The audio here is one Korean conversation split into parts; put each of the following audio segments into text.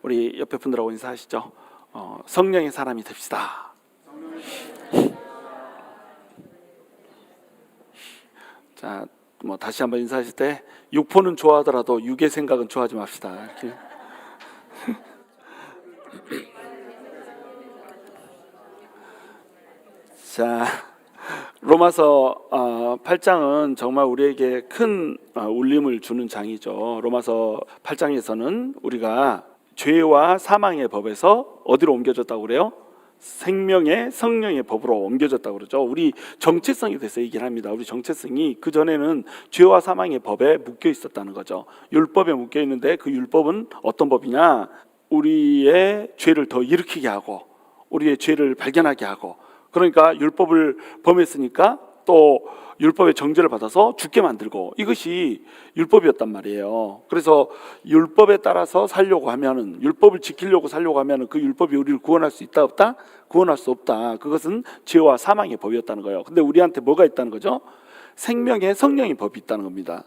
우리 옆에 분들하고 인사하시죠. 성령의 사람이 됩시다. 자, 뭐 다시 한번 인사하실 때 육포는 좋아하더라도 육의 생각은 좋아하지 맙시다. 이렇게. 자, 로마서 8장은 정말 우리에게 큰 울림을 주는 장이죠. 로마서 8장에서는 우리가 죄와 사망의 법에서 어디로 옮겨졌다고 그래요? 생명의 성령의 법으로 옮겨졌다고 그러죠. 우리 정체성에 대해서 얘기를 합니다. 우리 정체성이 그전에는 죄와 사망의 법에 묶여 있었다는 거죠. 율법에 묶여 있는데 그 율법은 어떤 법이냐? 우리의 죄를 더 일으키게 하고 우리의 죄를 발견하게 하고, 그러니까 율법을 범했으니까 또 율법의 정죄를 받아서 죽게 만들고, 이것이 율법이었단 말이에요. 그래서 율법에 따라서 살려고 하면은, 율법을 지키려고 살려고 하면은 그 율법이 우리를 구원할 수 있다 없다? 구원할 수 없다. 그것은 죄와 사망의 법이었다는 거예요. 근데 우리한테 뭐가 있다는 거죠? 생명의 성령의 법이 있다는 겁니다.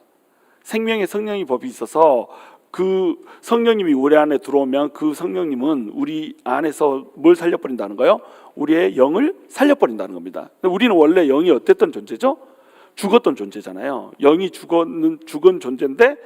생명의 성령의 법이 있어서 그 성령님이 우리 안에 들어오면 그 성령님은 우리 안에서 뭘 살려버린다는 거예요? 우리의 영을 살려버린다는 겁니다. 우리는 원래 영이 어땠던 존재죠? 죽었던 존재잖아요. 영이 죽은 존재인데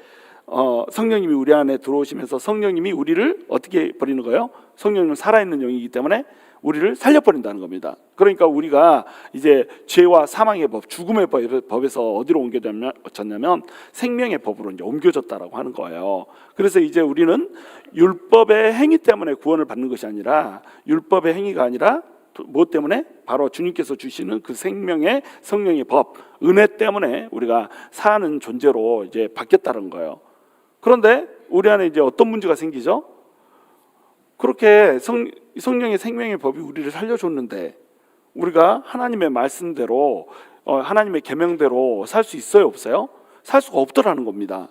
성령님이 우리 안에 들어오시면서 성령님이 우리를 어떻게 버리는 거예요? 성령님은 살아있는 영이기 때문에 우리를 살려버린다는 겁니다. 그러니까 우리가 이제 죄와 사망의 법, 죽음의 법에서 어디로 옮겨졌냐면 생명의 법으로 이제 옮겨졌다라고 하는 거예요. 그래서 이제 우리는 율법의 행위 때문에 구원을 받는 것이 아니라, 율법의 행위가 아니라 무엇 때문에? 바로 주님께서 주시는 그 생명의 성령의 법, 은혜 때문에 우리가 사는 존재로 이제 바뀌었다는 거예요. 그런데 우리 안에 이제 어떤 문제가 생기죠? 그렇게 성령의 생명의 법이 우리를 살려줬는데 우리가 하나님의 말씀대로, 하나님의 계명대로 살 수 있어요, 없어요? 살 수가 없더라는 겁니다.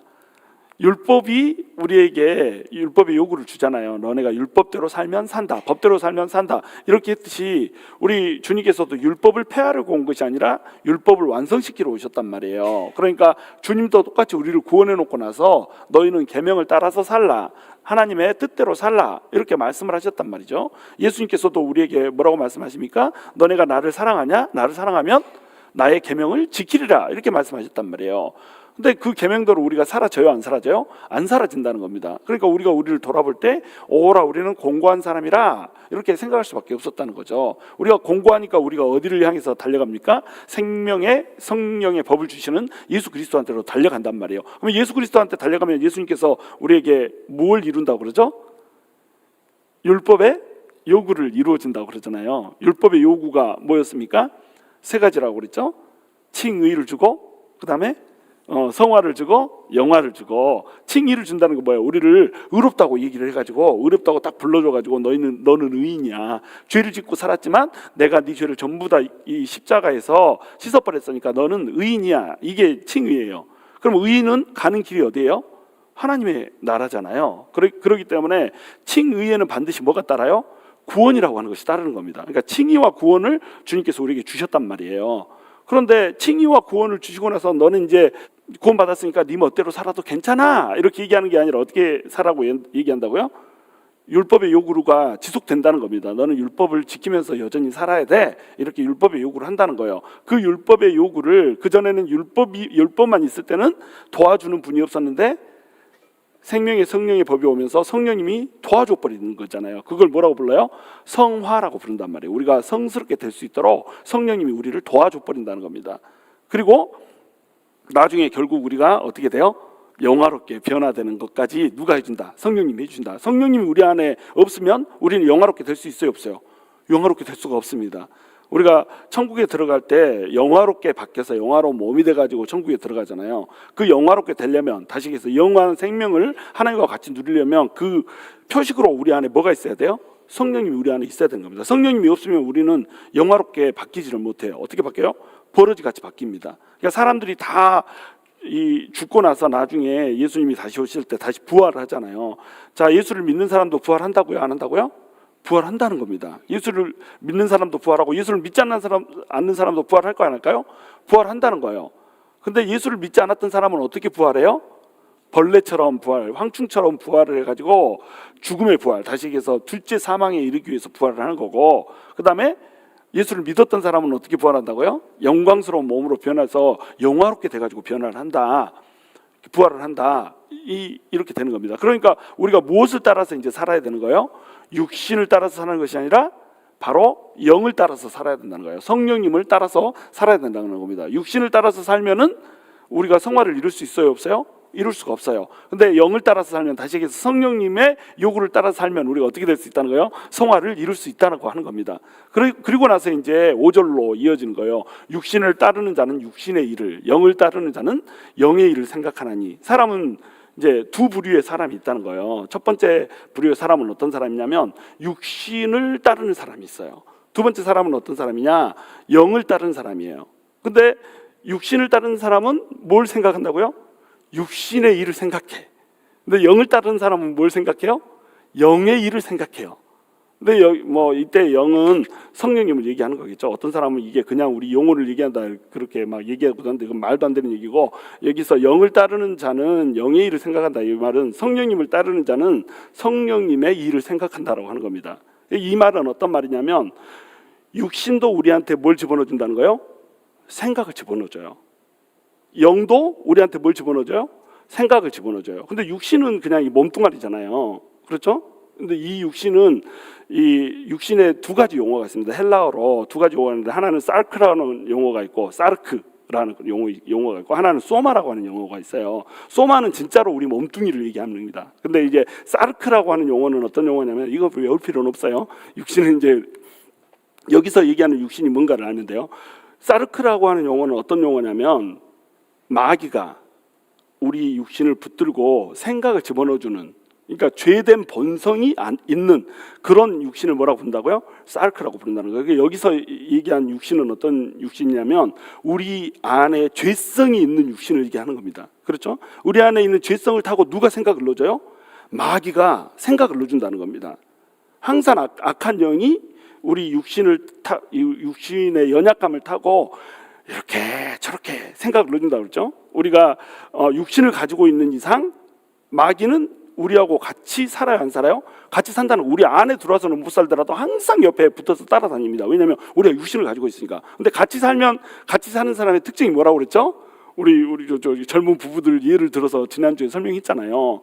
율법이 우리에게 율법의 요구를 주잖아요. 너네가 율법대로 살면 산다, 법대로 살면 산다, 이렇게 했듯이 우리 주님께서도 율법을 폐하려고 온 것이 아니라 율법을 완성시키러 오셨단 말이에요. 그러니까 주님도 똑같이 우리를 구원해 놓고 나서 너희는 계명을 따라서 살라, 하나님의 뜻대로 살라, 이렇게 말씀을 하셨단 말이죠. 예수님께서도 우리에게 뭐라고 말씀하십니까? 너네가 나를 사랑하냐? 나를 사랑하면 나의 계명을 지키리라, 이렇게 말씀하셨단 말이에요. 근데 그 계명대로 우리가 사라져요, 안 사라져요? 안 사라진다는 겁니다. 그러니까 우리가 우리를 돌아볼 때 오라, 우리는 공고한 사람이라, 이렇게 생각할 수밖에 없었다는 거죠. 우리가 공고하니까 우리가 어디를 향해서 달려갑니까? 생명의 성령의 법을 주시는 예수 그리스도한테로 달려간단 말이에요. 그럼 예수 그리스도한테 달려가면 예수님께서 우리에게 뭘 이룬다고 그러죠? 율법의 요구를 이루어진다고 그러잖아요. 율법의 요구가 뭐였습니까? 세 가지라고 그랬죠. 칭의를 주고, 그 다음에 성화를 주고, 영화를 주고. 칭의를 준다는 거 뭐예요? 우리를 의롭다고 얘기를 해가지고, 의롭다고 딱 불러줘가지고 너는 의인이야, 죄를 짓고 살았지만 내가 네 죄를 전부 다 이 십자가에서 씻어버렸으니까 너는 의인이야, 이게 칭의예요. 그럼 의인은 가는 길이 어디예요? 하나님의 나라잖아요. 그렇기 때문에 칭의에는 반드시 뭐가 따라요? 구원이라고 하는 것이 따르는 겁니다. 그러니까 칭의와 구원을 주님께서 우리에게 주셨단 말이에요. 그런데 칭의와 구원을 주시고 나서 너는 이제 구원 받았으니까 네 멋대로 살아도 괜찮아, 이렇게 얘기하는 게 아니라 어떻게 살라고 얘기한다고요? 율법의 요구가 지속된다는 겁니다. 너는 율법을 지키면서 여전히 살아야 돼, 이렇게 율법의 요구를 한다는 거예요. 그 율법의 요구를, 그전에는 율법만 있을 때는 도와주는 분이 없었는데 생명의 성령의 법이 오면서 성령님이 도와줘 버리는 거잖아요. 그걸 뭐라고 불러요? 성화라고 부른단 말이에요. 우리가 성스럽게 될 수 있도록 성령님이 우리를 도와줘 버린다는 겁니다. 그리고 나중에 결국 우리가 어떻게 돼요? 영화롭게 변화되는 것까지 누가 해준다? 성령님이 해준다. 성령님이 우리 안에 없으면 우리는 영화롭게 될 수 있어요, 없어요? 영화롭게 될 수가 없습니다. 우리가 천국에 들어갈 때 영화롭게 바뀌어서 영화로운 몸이 돼가지고 천국에 들어가잖아요. 그 영화롭게 되려면, 다시 얘기해서 영원한 생명을 하나님과 같이 누리려면 그 표식으로 우리 안에 뭐가 있어야 돼요? 성령님이 우리 안에 있어야 되는 겁니다. 성령님이 없으면 우리는 영화롭게 바뀌지를 못해요. 어떻게 바뀌어요? 버러지같이 바뀝니다. 그러니까 사람들이 다 죽고 나서 나중에 예수님이 다시 오실 때 다시 부활을 하잖아요. 자, 예수를 믿는 사람도 부활한다고요, 안 한다고요? 부활한다는 겁니다. 예수를 믿는 사람도 부활하고 예수를 믿지 않는 사람도 부활할 거 아닐까요? 부활한다는 거예요. 근데 예수를 믿지 않았던 사람은 어떻게 부활해요? 벌레처럼 부활, 황충처럼 부활을 해가지고 죽음의 부활, 다시 얘기해서 둘째 사망에 이르기 위해서 부활을 하는 거고, 그 다음에 예수를 믿었던 사람은 어떻게 부활한다고요? 영광스러운 몸으로 변해서 영화롭게 돼가지고 변화를 한다, 부활을 한다, 이렇게 되는 겁니다. 그러니까 우리가 무엇을 따라서 이제 살아야 되는 거예요? 육신을 따라서 사는 것이 아니라 바로 영을 따라서 살아야 된다는 거예요. 성령님을 따라서 살아야 된다는 겁니다. 육신을 따라서 살면은 우리가 성화를 이룰 수 있어요, 없어요? 이룰 수가 없어요. 근데 영을 따라서 살면, 다시 얘기해서 성령님의 요구를 따라서 살면 우리가 어떻게 될 수 있다는 거예요? 성화를 이룰 수 있다고 하는 겁니다. 그리고 나서 이제 5절로 이어지는 거예요. 육신을 따르는 자는 육신의 일을, 영을 따르는 자는 영의 일을 생각하나니. 사람은 이제 두 부류의 사람이 있다는 거예요. 첫 번째 부류의 사람은 어떤 사람이냐면 육신을 따르는 사람이 있어요. 두 번째 사람은 어떤 사람이냐? 영을 따르는 사람이에요. 근데 육신을 따르는 사람은 뭘 생각한다고요? 육신의 일을 생각해. 근데 영을 따르는 사람은 뭘 생각해요? 영의 일을 생각해요. 근데 이때 영은 성령님을 얘기하는 거겠죠. 어떤 사람은 이게 그냥 우리 용어를 얘기한다 그렇게 막 얘기하고 하는데 그건 말도 안 되는 얘기고, 여기서 영을 따르는 자는 영의 일을 생각한다, 이 말은 성령님을 따르는 자는 성령님의 일을 생각한다라고 하는 겁니다. 이 말은 어떤 말이냐면 육신도 우리한테 뭘 집어넣어 준다는 거예요? 생각을 집어넣어줘요. 영도 우리한테 뭘 집어넣어줘요? 생각을 집어넣어줘요. 근데 육신은 그냥 이 몸뚱아리잖아요. 그렇죠? 근데 이 육신은, 이 육신에 두 가지 용어가 있습니다. 헬라어로 두 가지 용어가 있는데, 하나는 사르크라는 용어가 있고, 사르크라는 용어가 있고, 하나는 소마라고 하는 용어가 있어요. 소마는 진짜로 우리 몸뚱이를 얘기하는 겁니다. 근데 이제 사르크라고 하는 용어는 어떤 용어냐면, 이거 외울 필요는 없어요. 육신은 이제 여기서 얘기하는 육신이 뭔가를 아는데요. 사르크라고 하는 용어는 어떤 용어냐면, 마귀가 우리 육신을 붙들고 생각을 집어넣어주는, 그러니까 죄된 본성이 있는 그런 육신을 뭐라고 부른다고요? 사르크라고 부른다는 거예요. 여기서 얘기한 육신은 어떤 육신이냐면 우리 안에 죄성이 있는 육신을 얘기하는 겁니다. 그렇죠? 우리 안에 있는 죄성을 타고 누가 생각을 넣어줘요? 마귀가 생각을 넣어준다는 겁니다. 항상 악한 영이 우리 육신의 연약감을 타고 이렇게 저렇게 생각을 넣어준다고 그랬죠. 우리가 육신을 가지고 있는 이상 마귀는 우리하고 같이 살아요, 안 살아요? 같이 산다는, 우리 안에 들어와서는 못 살더라도 항상 옆에 붙어서 따라다닙니다. 왜냐하면 우리가 육신을 가지고 있으니까. 근데 같이 살면, 같이 사는 사람의 특징이 뭐라고 그랬죠? 우리 젊은 부부들 예를 들어서 지난주에 설명했잖아요.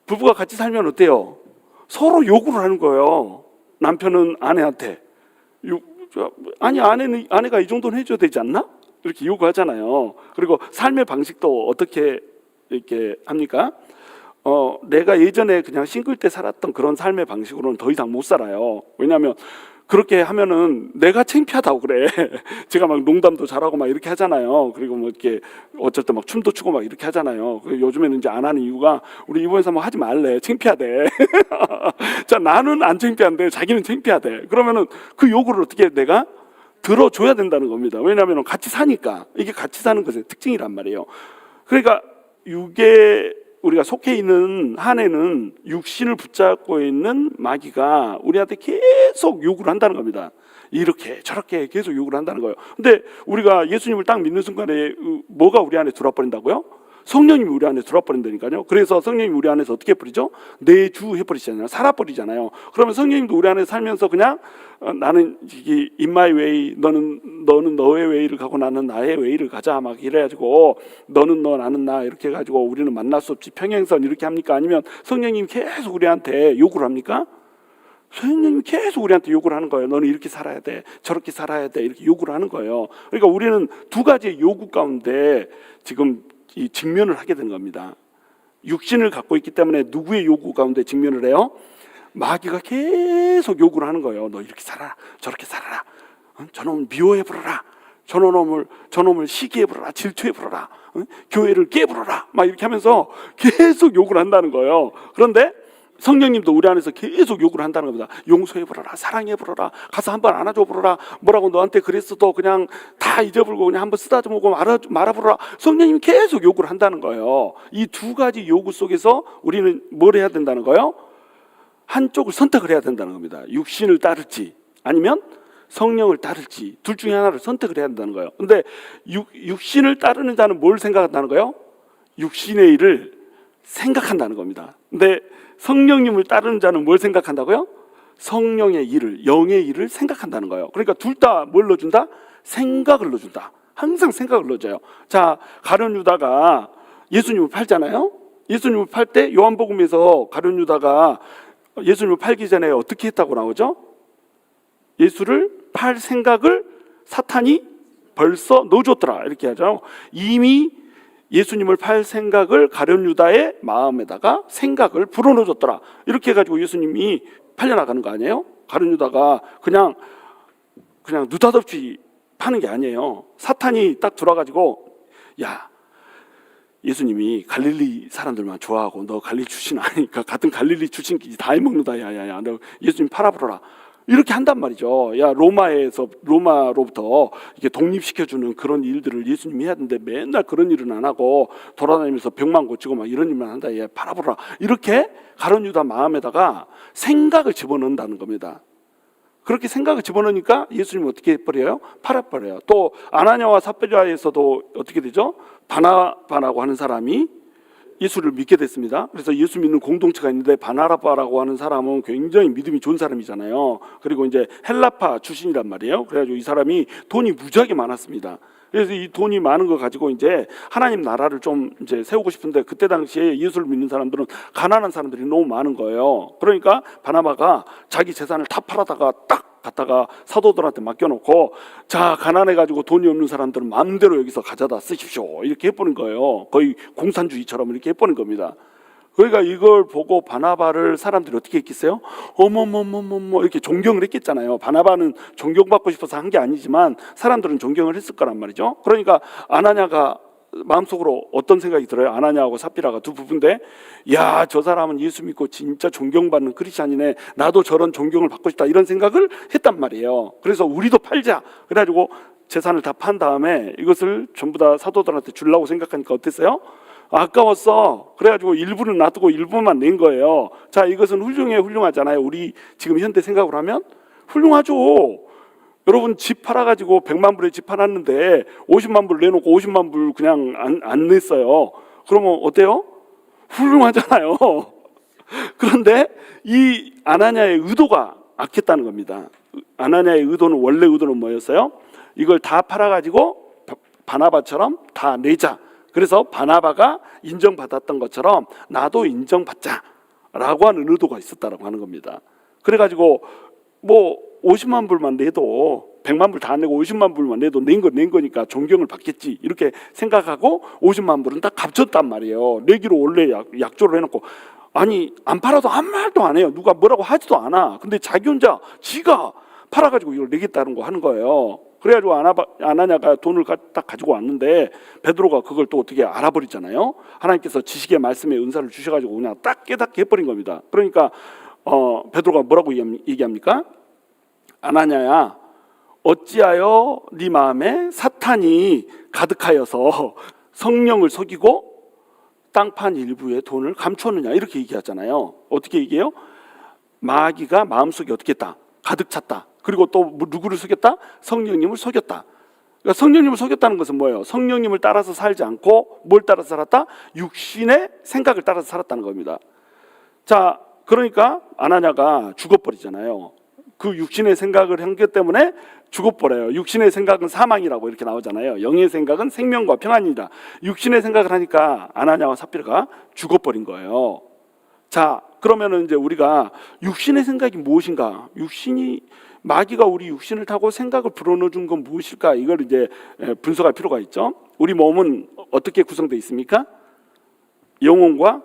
부부가 같이 살면 어때요? 서로 요구를 하는 거예요. 남편은 아내한테 아니 아내가 이 정도는 해줘야 되지 않나? 이렇게 요구하잖아요. 그리고 삶의 방식도 어떻게 이렇게 합니까? 내가 예전에 그냥 싱글 때 살았던 그런 삶의 방식으로는 더 이상 못 살아요. 왜냐하면 그렇게 하면은 내가 창피하다고 그래. 제가 막 농담도 잘하고 막 이렇게 하잖아요. 그리고 뭐 이렇게 어쩔 때 막 춤도 추고 막 이렇게 하잖아요. 요즘에는 이제 안 하는 이유가, 우리 이번에서 뭐 하지 말래. 창피하대. 자, 나는 안 창피한데 자기는 창피하대. 그러면은 그 요구를 어떻게 내가 들어줘야 된다는 겁니다. 왜냐하면 같이 사니까. 이게 같이 사는 것의 특징이란 말이에요. 그러니까 이게 우리가 속해 있는 한에는 육신을 붙잡고 있는 마귀가 우리한테 계속 요구를 한다는 겁니다. 이렇게 저렇게 계속 요구를 한다는 거예요. 근데 우리가 예수님을 딱 믿는 순간에 뭐가 우리 안에 들어와 버린다고요? 성령님이 우리 안에 들어와 버린다니까요. 그래서 성령님이 우리 안에서 어떻게 해버리죠? 내주 해버리잖아요. 살아버리잖아요. 그러면 성령님도 우리 안에 살면서 그냥 나는 in my way, 너는 너의 웨이를 가고 나는 나의 웨이를 가자, 막 이래가지고 너는 너 나는 나 이렇게 해가지고 우리는 만날 수 없지 평행선 이렇게 합니까? 아니면 성령님이 계속 우리한테 요구를 합니까? 성령님이 계속 우리한테 요구를 하는 거예요. 너는 이렇게 살아야 돼, 저렇게 살아야 돼, 이렇게 요구를 하는 거예요. 그러니까 우리는 두 가지의 요구 가운데 지금 이 직면을 하게 되는 겁니다. 육신을 갖고 있기 때문에 누구의 요구 가운데 직면을 해요? 마귀가 계속 요구를 하는 거예요. 너 이렇게 살아라, 저렇게 살아라, 저놈을 미워해 부르라, 저놈을 시기해 부르라, 질투해 부르라, 교회를 깨부르라, 막 이렇게 하면서 계속 요구를 한다는 거예요. 그런데 성령님도 우리 안에서 계속 요구를 한다는 겁니다. 용서해 부르라, 사랑해 부르라, 가서 한번 안아줘 부르라, 뭐라고 너한테 그랬어도 그냥 다 잊어버리고 그냥 한번 쓰다듬고 말아 부르라. 성령님이 계속 요구를 한다는 거예요. 이 두 가지 요구 속에서 우리는 뭘 해야 된다는 거예요? 한쪽을 선택을 해야 된다는 겁니다. 육신을 따를지 아니면 성령을 따를지 둘 중에 하나를 선택을 해야 된다는 거예요. 근데 육신을 따르는 자는 뭘 생각한다는 거예요? 육신의 일을 생각한다는 겁니다. 근데 성령님을 따르는 자는 뭘 생각한다고요? 성령의 일을, 영의 일을 생각한다는 거예요. 그러니까 둘 다 뭘 넣어준다? 생각을 넣어준다. 항상 생각을 넣어줘요. 자, 가룟 유다가 예수님을 팔잖아요. 예수님을 팔 때 요한복음에서 가룟 유다가 예수님을 팔기 전에 어떻게 했다고 나오죠? 예수를 팔 생각을 사탄이 벌써 넣어줬더라 이렇게 하죠. 이미 예수님을 팔 생각을 가룟 유다의 마음에다가 생각을 불어넣어줬더라 이렇게 해가지고 예수님이 팔려나가는 거 아니에요? 가룟 유다가 그냥 느닷없이 파는 게 아니에요. 사탄이 딱 들어와가지고 야, 예수님이 갈릴리 사람들만 좋아하고 너 갈릴리 출신 아니니까 같은 갈릴리 출신끼리 다 해먹는다. 야야야, 너 예수님 팔아버려라 이렇게 한단 말이죠. 야, 로마로부터 이렇게 독립시켜주는 그런 일들을 예수님이 해야 되는데 맨날 그런 일은 안 하고 돌아다니면서 병만 고치고 막 이런 일만 한다. 얘 팔아버려라 이렇게 가룟 유다 마음에다가 생각을 집어넣는다는 겁니다. 그렇게 생각을 집어넣으니까 예수님이 어떻게 해버려요? 팔아버려요. 또 아나니아와 삽비라에서도 어떻게 되죠? 바나바라고 하는 사람이 예수를 믿게 됐습니다. 그래서 예수 믿는 공동체가 있는데 바나바라고 하는 사람은 굉장히 믿음이 좋은 사람이잖아요. 그리고 이제 헬라파 출신이란 말이에요. 그래가지고 이 사람이 돈이 무지하게 많았습니다. 그래서 이 돈이 많은 거 가지고 이제 하나님 나라를 좀 이제 세우고 싶은데 그때 당시에 예수를 믿는 사람들은 가난한 사람들이 너무 많은 거예요. 그러니까 바나바가 자기 재산을 다 팔아다가 딱 갖다가 사도들한테 맡겨놓고 자, 가난해가지고 돈이 없는 사람들은 마음대로 여기서 가져다 쓰십시오 이렇게 해버린 거예요. 거의 공산주의처럼 이렇게 해버린 겁니다. 그러니까 이걸 보고 바나바를 사람들이 어떻게 했겠어요? 어머머머머머 이렇게 존경을 했겠잖아요. 바나바는 존경받고 싶어서 한 게 아니지만 사람들은 존경을 했을 거란 말이죠. 그러니까 아나니아가 마음속으로 어떤 생각이 들어요? 아나니아하고 삽비라가 두 부부인데 야, 저 사람은 예수 믿고 진짜 존경받는 크리스찬이네. 나도 저런 존경을 받고 싶다 이런 생각을 했단 말이에요. 그래서 우리도 팔자 그래가지고 재산을 다 판 다음에 이것을 전부 다 사도들한테 주려고 생각하니까 어땠어요? 아까웠어. 그래가지고 일부는 놔두고 일부만 낸 거예요. 자, 이것은 훌륭하잖아요. 우리 지금 현대 생각으로 하면 훌륭하죠. 여러분 집 팔아가지고 100만 불에 집 팔았는데 50만 불 내놓고 50만 불 그냥 안 냈어요. 그러면 어때요? 훌륭하잖아요. 그런데 이 아나니아의 의도가 악했다는 겁니다. 아나니아의 원래 의도는 뭐였어요? 이걸 다 팔아가지고 바나바처럼 다 내자. 그래서 바나바가 인정받았던 것처럼 나도 인정받자라고 하는 의도가 있었다라고 하는 겁니다. 그래가지고 뭐 50만 불만 내도 100만 불 다 안 내고 50만 불만 내도 낸 거니까 존경을 받겠지 이렇게 생각하고 50만 불은 다 값졌단 말이에요. 내기로 원래 약조를 해놓고 아니 안 팔아도 아무 말도 안 해요. 누가 뭐라고 하지도 않아. 근데 자기 혼자 지가 팔아가지고 이걸 내겠다는 거 하는 거예요. 그래가지고 아나니아가 돈을 딱 가지고 왔는데 베드로가 그걸 또 어떻게 알아버리잖아요. 하나님께서 지식의 말씀의 은사를 주셔가지고 그냥 딱 깨닫게 해버린 겁니다. 그러니까 베드로가 뭐라고 얘기합니까? 아나니아야, 어찌하여 네 마음에 사탄이 가득하여서 성령을 속이고 땅판 일부의 돈을 감추었느냐 이렇게 얘기하잖아요. 어떻게 얘기해요? 마귀가 마음속에 어떻게 했다? 가득 찼다. 그리고 또 누구를 속였다? 성령님을 속였다. 그러니까 성령님을 속였다는 것은 뭐예요? 성령님을 따라서 살지 않고 뭘 따라서 살았다? 육신의 생각을 따라서 살았다는 겁니다. 자, 그러니까 아나니아가 죽어버리잖아요. 그 육신의 생각을 한 것 때문에 죽어버려요. 육신의 생각은 사망이라고 이렇게 나오잖아요. 영의 생각은 생명과 평안이다. 육신의 생각을 하니까 아나니아와 삽비라가 죽어버린 거예요. 자, 그러면은 이제 우리가 육신의 생각이 무엇인가? 마귀가 우리 육신을 타고 생각을 불어넣어준 건 무엇일까? 이걸 이제 분석할 필요가 있죠. 우리 몸은 어떻게 구성되어 있습니까? 영혼과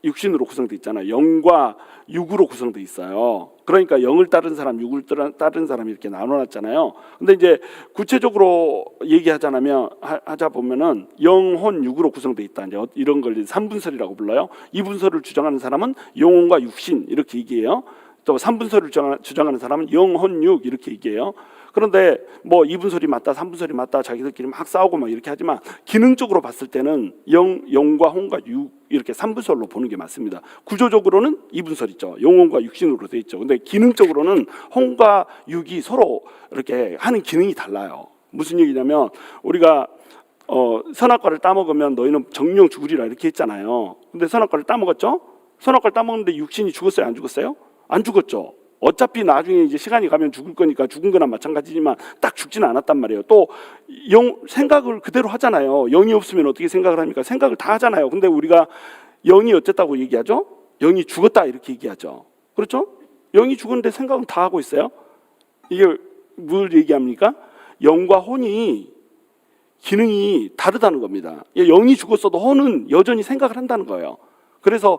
육신으로 구성되어 있잖아요. 영과 육으로 구성되어 있어요. 그러니까 영을 따른 사람, 육을 따른 사람 이렇게 나눠놨잖아요. 근데 이제 구체적으로 하자 보면은 영혼, 육으로 구성되어 있다. 이제 이런 걸 삼분설이라고 불러요. 이분설을 주장하는 사람은 영혼과 육신 이렇게 얘기해요. 또 3분설을 주장하는 사람은 영혼육 이렇게 얘기해요. 그런데 뭐 2분설이 맞다 3분설이 맞다 자기들끼리 막 싸우고 막 이렇게 하지만 기능적으로 봤을 때는 영과 혼과 육 이렇게 3분설로 보는 게 맞습니다. 구조적으로는 2분설이죠. 영혼과 육신으로 돼 있죠. 근데 기능적으로는 혼과 육이 서로 이렇게 하는 기능이 달라요. 무슨 얘기냐면 우리가 선악과를 따먹으면 너희는 정령 죽으리라 이렇게 했잖아요. 근데 선악과를 따먹었죠? 선악과를 따먹는데 육신이 죽었어요? 안 죽었어요? 안 죽었죠. 어차피 나중에 이제 시간이 가면 죽을 거니까 죽은 거나 마찬가지지만 딱 죽지는 않았단 말이에요. 또 생각을 그대로 하잖아요. 영이 없으면 어떻게 생각을 합니까? 생각을 다 하잖아요. 근데 우리가 영이 어쨌다고 얘기하죠? 영이 죽었다 이렇게 얘기하죠. 그렇죠? 영이 죽었는데 생각은 다 하고 있어요. 이게 뭘 얘기합니까? 영과 혼이 기능이 다르다는 겁니다. 영이 죽었어도 혼은 여전히 생각을 한다는 거예요. 그래서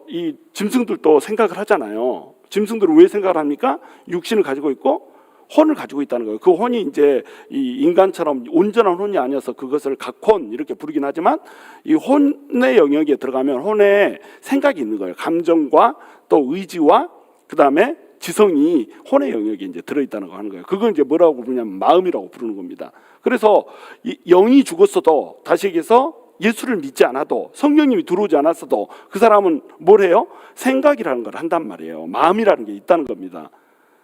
이 짐승들도 생각을 하잖아요. 짐승들은 왜 생각을 합니까? 육신을 가지고 있고 혼을 가지고 있다는 거예요. 그 혼이 이제 이 인간처럼 온전한 혼이 아니어서 그것을 각혼 이렇게 부르긴 하지만 이 혼의 영역에 들어가면 혼에 생각이 있는 거예요. 감정과 또 의지와 그 다음에 지성이 혼의 영역에 이제 들어있다는 거 하는 거예요. 그건 이제 뭐라고 부르냐면 마음이라고 부르는 겁니다. 그래서 이 영이 죽었어도 다시 얘기해서 예수를 믿지 않아도 성령님이 들어오지 않았어도 그 사람은 뭘 해요? 생각이라는 걸 한단 말이에요. 마음이라는 게 있다는 겁니다.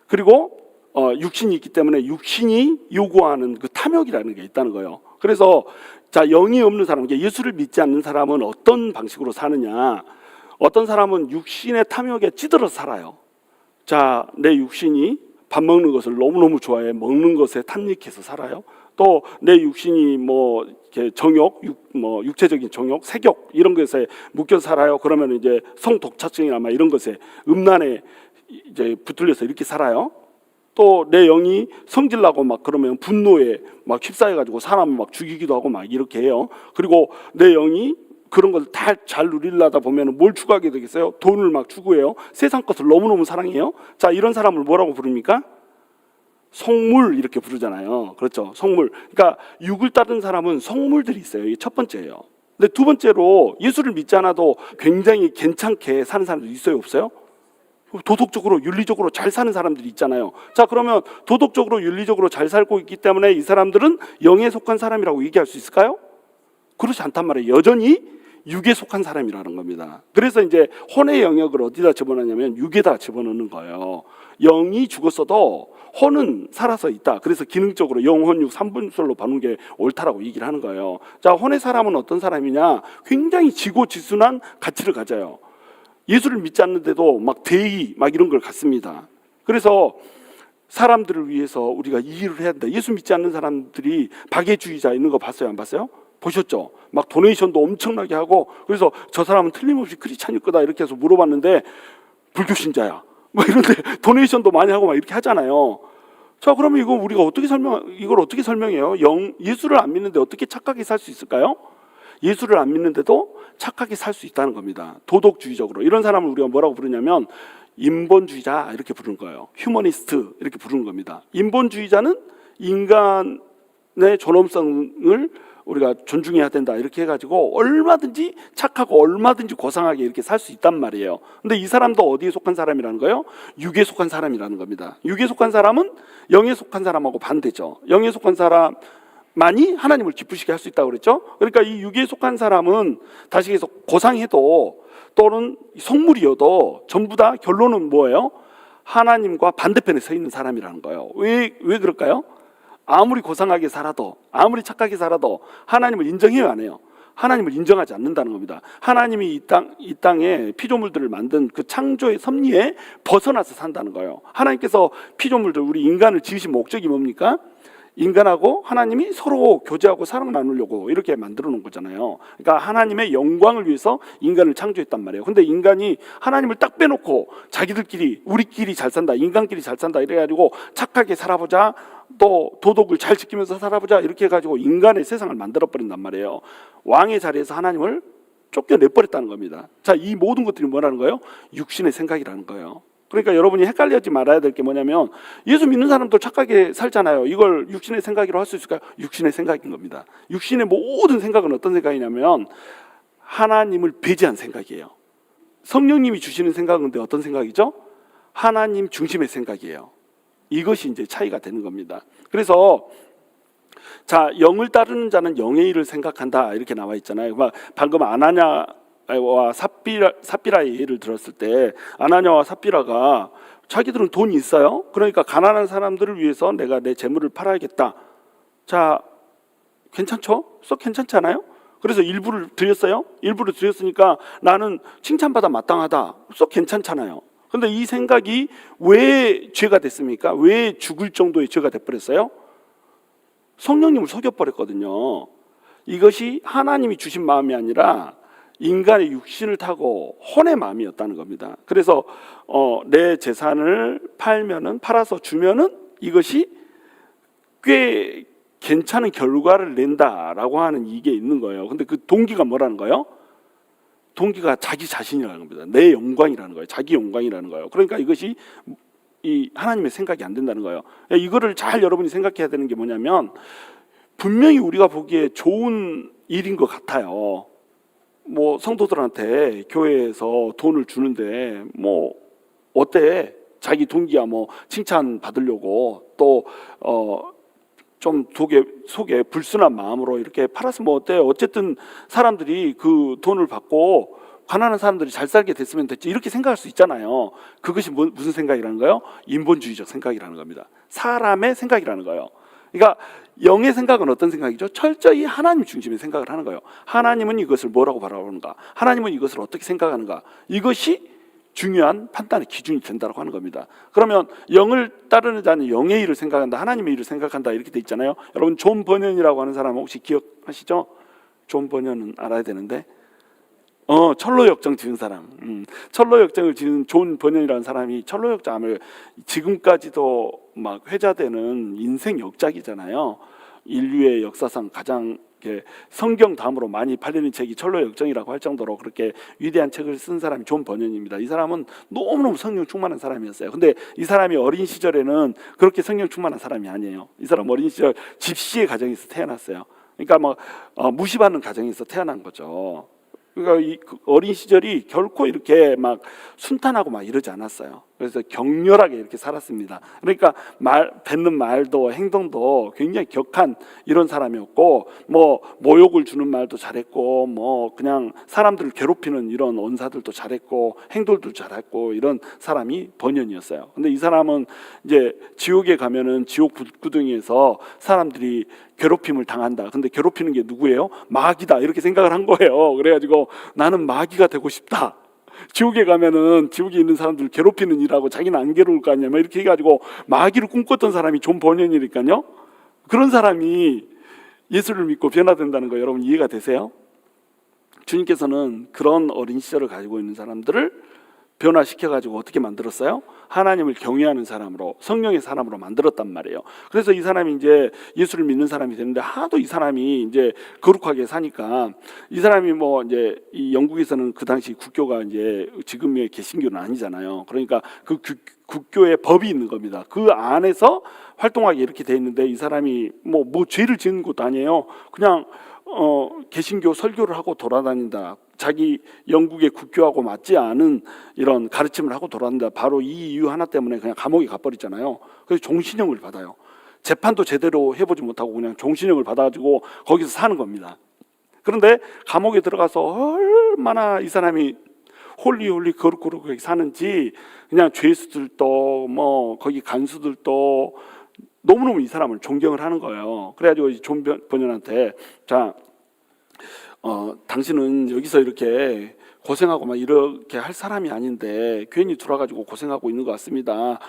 그리고 육신이 있기 때문에 육신이 요구하는 그 탐욕이라는 게 있다는 거예요. 그래서 자, 영이 없는 사람, 예수를 믿지 않는 사람은 어떤 방식으로 사느냐? 어떤 사람은 육신의 탐욕에 찌들어 살아요. 자, 내 육신이 밥 먹는 것을 너무너무 좋아해. 먹는 것에 탐닉해서 살아요. 또 내 육신이 뭐 이렇게 정욕, 육체적인 정욕, 색욕 이런 것에 묶여 살아요. 그러면 이제 성독차증이나 막 이런 것에 음란에 이제 붙들려서 이렇게 살아요. 또 내 영이 성질나고 막 그러면 분노에 막 휩싸여가지고 사람을 막 죽이기도 하고 막 이렇게 해요. 그리고 내 영이 그런 걸 다 잘 누리려다 보면 뭘 추구하게 되겠어요? 돈을 막 추구해요. 세상 것을 너무너무 사랑해요. 자, 이런 사람을 뭐라고 부릅니까? 속물 이렇게 부르잖아요. 그렇죠? 속물. 그러니까 육을 따른 사람은 속물들이 있어요. 이게 첫 번째예요. 근데 두 번째로 예수를 믿지 않아도 굉장히 괜찮게 사는 사람도 있어요, 없어요? 도덕적으로 윤리적으로 잘 사는 사람들이 있잖아요. 자, 그러면 도덕적으로 윤리적으로 잘 살고 있기 때문에 이 사람들은 영에 속한 사람이라고 얘기할 수 있을까요? 그렇지 않단 말이에요. 여전히 육에 속한 사람이라는 겁니다. 그래서 이제 혼의 영역을 어디다 집어넣냐면 육에다 집어넣는 거예요. 영이 죽었어도 혼은 살아서 있다. 그래서 기능적으로 영혼육 3분술로 보는 게 옳다라고 얘기를 하는 거예요. 자, 혼의 사람은 어떤 사람이냐? 굉장히 지고지순한 가치를 가져요. 예수를 믿지 않는데도 막 대의 막 이런 걸 갖습니다. 그래서 사람들을 위해서 우리가 이 일을 해야 된다. 예수 믿지 않는 사람들이 박애주의자 있는 거 봤어요? 안 봤어요? 보셨죠? 막 도네이션도 엄청나게 하고, 그래서 저 사람은 틀림없이 크리스찬일 거다 이렇게 해서 물어봤는데 불교 신자야. 막 이런데 도네이션도 많이 하고 막 이렇게 하잖아요. 자, 그러면 이거 우리가 이걸 어떻게 설명해요? 예수를 안 믿는데 어떻게 착하게 살 수 있을까요? 예수를 안 믿는데도 착하게 살 수 있다는 겁니다. 도덕주의적으로. 이런 사람을 우리가 뭐라고 부르냐면 인본주의자 이렇게 부르는 거예요. 휴머니스트 이렇게 부르는 겁니다. 인본주의자는 인간의 존엄성을 우리가 존중해야 된다 이렇게 해가지고 얼마든지 착하고 얼마든지 고상하게 이렇게 살 수 있단 말이에요. 근데 이 사람도 어디에 속한 사람이라는 거예요? 육에 속한 사람이라는 겁니다. 육에 속한 사람은 영에 속한 사람하고 반대죠. 영에 속한 사람만이 하나님을 기쁘시게 할 수 있다고 그랬죠. 그러니까 이 육에 속한 사람은 다시 해서 고상해도 또는 속물이어도 전부 다 결론은 뭐예요? 하나님과 반대편에 서 있는 사람이라는 거예요. 왜 그럴까요? 아무리 고상하게 살아도 아무리 착하게 살아도 하나님을 인정해요, 안 해요? 하나님을 인정하지 않는다는 겁니다. 하나님이 이 땅에 피조물들을 만든 그 창조의 섭리에 벗어나서 산다는 거예요. 하나님께서 피조물들 우리 인간을 지으신 목적이 뭡니까? 인간하고 하나님이 서로 교제하고 사랑 나누려고 이렇게 만들어 놓은 거잖아요. 그러니까 하나님의 영광을 위해서 인간을 창조했단 말이에요. 근데 인간이 하나님을 딱 빼놓고 자기들끼리 우리끼리 잘 산다, 인간끼리 잘 산다 이래가지고 착하게 살아보자, 또 도덕을 잘 지키면서 살아보자 이렇게 해가지고 인간의 세상을 만들어 버린단 말이에요. 왕의 자리에서 하나님을 쫓겨내버렸다는 겁니다. 자, 이 모든 것들이 뭐라는 거예요? 육신의 생각이라는 거예요. 그러니까 여러분이 헷갈리지 말아야 될 게 뭐냐면 예수 믿는 사람도 착하게 살잖아요. 이걸 육신의 생각이라고 할 수 있을까요? 육신의 생각인 겁니다. 육신의 모든 생각은 어떤 생각이냐면 하나님을 배제한 생각이에요. 성령님이 주시는 생각은 근데 어떤 생각이죠? 하나님 중심의 생각이에요. 이것이 이제 차이가 되는 겁니다. 그래서 자, 영을 따르는 자는 영의 일을 생각한다 이렇게 나와 있잖아요. 방금 아나냐와 삽비라의 예를 들었을 때 아나냐와 삽비라가 자기들은 돈이 있어요. 그러니까 가난한 사람들을 위해서 내가 내 재물을 팔아야겠다. 자, 괜찮죠? 썩 괜찮잖아요. 그래서 일부를 드렸어요. 일부를 드렸으니까 나는 칭찬받아 마땅하다. 썩 괜찮잖아요. 근데 이 생각이 왜 죄가 됐습니까? 왜 죽을 정도의 죄가 돼버렸어요? 성령님을 속여버렸거든요. 이것이 하나님이 주신 마음이 아니라 인간의 육신을 타고 혼의 마음이었다는 겁니다. 그래서 내 재산을 팔아서 주면은 이것이 꽤 괜찮은 결과를 낸다라고 하는 이게 있는 거예요. 근데 그 동기가 뭐라는 거예요? 동기가 자기 자신이라는 겁니다. 내 영광이라는 거예요. 자기 영광이라는 거예요. 그러니까 이것이 이 하나님의 생각이 안 된다는 거예요. 이거를 잘 여러분이 생각해야 되는 게 뭐냐면, 분명히 우리가 보기에 좋은 일인 것 같아요. 뭐 성도들한테 교회에서 돈을 주는데 뭐 어때? 자기 동기야 뭐 칭찬 받으려고 또 좀 속에 불순한 마음으로 이렇게 팔았으면 뭐 어때? 어쨌든 사람들이 그 돈을 받고 가난한 사람들이 잘 살게 됐으면 됐지, 이렇게 생각할 수 있잖아요. 그것이 무슨 생각이라는 거예요? 인본주의적 생각이라는 겁니다. 사람의 생각이라는 거예요. 그러니까 영의 생각은 어떤 생각이죠? 철저히 하나님 중심의 생각을 하는 거예요. 하나님은 이것을 뭐라고 바라보는가? 하나님은 이것을 어떻게 생각하는가? 이것이 중요한 판단의 기준이 된다고 하는 겁니다. 그러면 영을 따르는 자는 영의 일을 생각한다, 하나님의 일을 생각한다, 이렇게 돼 있잖아요. 여러분 존 버년이라고 하는 사람 혹시 기억하시죠? 존 버년은 알아야 되는데 철로역정 지은 사람, 철로역정을 지은 존 버년이라는 사람이 철로역정을 지금까지도 막 회자되는 인생 역작이잖아요. 인류의 역사상 가장 성경 다음으로 많이 팔리는 책이 철로역정이라고 할 정도로 그렇게 위대한 책을 쓴 사람이 존 버년입니다. 이 사람은 너무너무 성령 충만한 사람이었어요. 근데 이 사람이 어린 시절에는 그렇게 성령 충만한 사람이 아니에요. 이 사람 어린 시절 집시의 가정에서 태어났어요. 그러니까 뭐 무시받는 가정에서 태어난 거죠. 그러니까 이 어린 시절이 결코 이렇게 막 순탄하고 막 이러지 않았어요. 그래서 격렬하게 이렇게 살았습니다. 그러니까 뱉는 말도 행동도 굉장히 격한 이런 사람이었고, 뭐 모욕을 주는 말도 잘했고, 뭐 그냥 사람들을 괴롭히는 이런 언사들도 잘했고, 행동도 잘했고, 이런 사람이 버년이었어요. 근데 이 사람은 이제 지옥에 가면은 지옥 구덩이에서 사람들이 괴롭힘을 당한다. 근데 괴롭히는 게 누구예요? 마귀다, 이렇게 생각을 한 거예요. 그래가지고 나는 마귀가 되고 싶다. 지옥에 가면은 지옥에 있는 사람들 괴롭히는 일하고 자기는 안 괴로울 거 아니야, 이렇게 해가지고 마귀를 꿈꿨던 사람이 존 버년이니까요. 그런 사람이 예수를 믿고 변화된다는 거 여러분 이해가 되세요? 주님께서는 그런 어린 시절을 가지고 있는 사람들을 변화시켜가지고 어떻게 만들었어요? 하나님을 경외하는 사람으로, 성령의 사람으로 만들었단 말이에요. 그래서 이 사람이 이제 예수를 믿는 사람이 되는데, 하도 이 사람이 이제 거룩하게 사니까, 이 사람이 뭐 이제 이 영국에서는 그 당시 국교가 이제 지금의 개신교는 아니잖아요. 그러니까 그 국교의 법이 있는 겁니다. 그 안에서 활동하게 이렇게 돼 있는데, 이 사람이 뭐 죄를 지은 것도 아니에요. 그냥 개신교 설교를 하고 돌아다닌다. 자기 영국의 국교하고 맞지 않은 이런 가르침을 하고 돌아다닌다. 바로 이 이유 하나 때문에 그냥 감옥에 가버리잖아요. 그래서 종신형을 받아요. 재판도 제대로 해보지 못하고 그냥 종신형을 받아가지고 거기서 사는 겁니다. 그런데 감옥에 들어가서 얼마나 이 사람이 홀리 거룩하게 사는지, 그냥 죄수들도 뭐 거기 간수들도 너무너무 이 사람을 존경을 하는 거예요. 그래가지고 존 버년한테, 자, 당신은 여기서 이렇게 고생하고 막 이렇게 할 사람이 아닌데 괜히 들어와가지고 고생하고 있는 것 같습니다.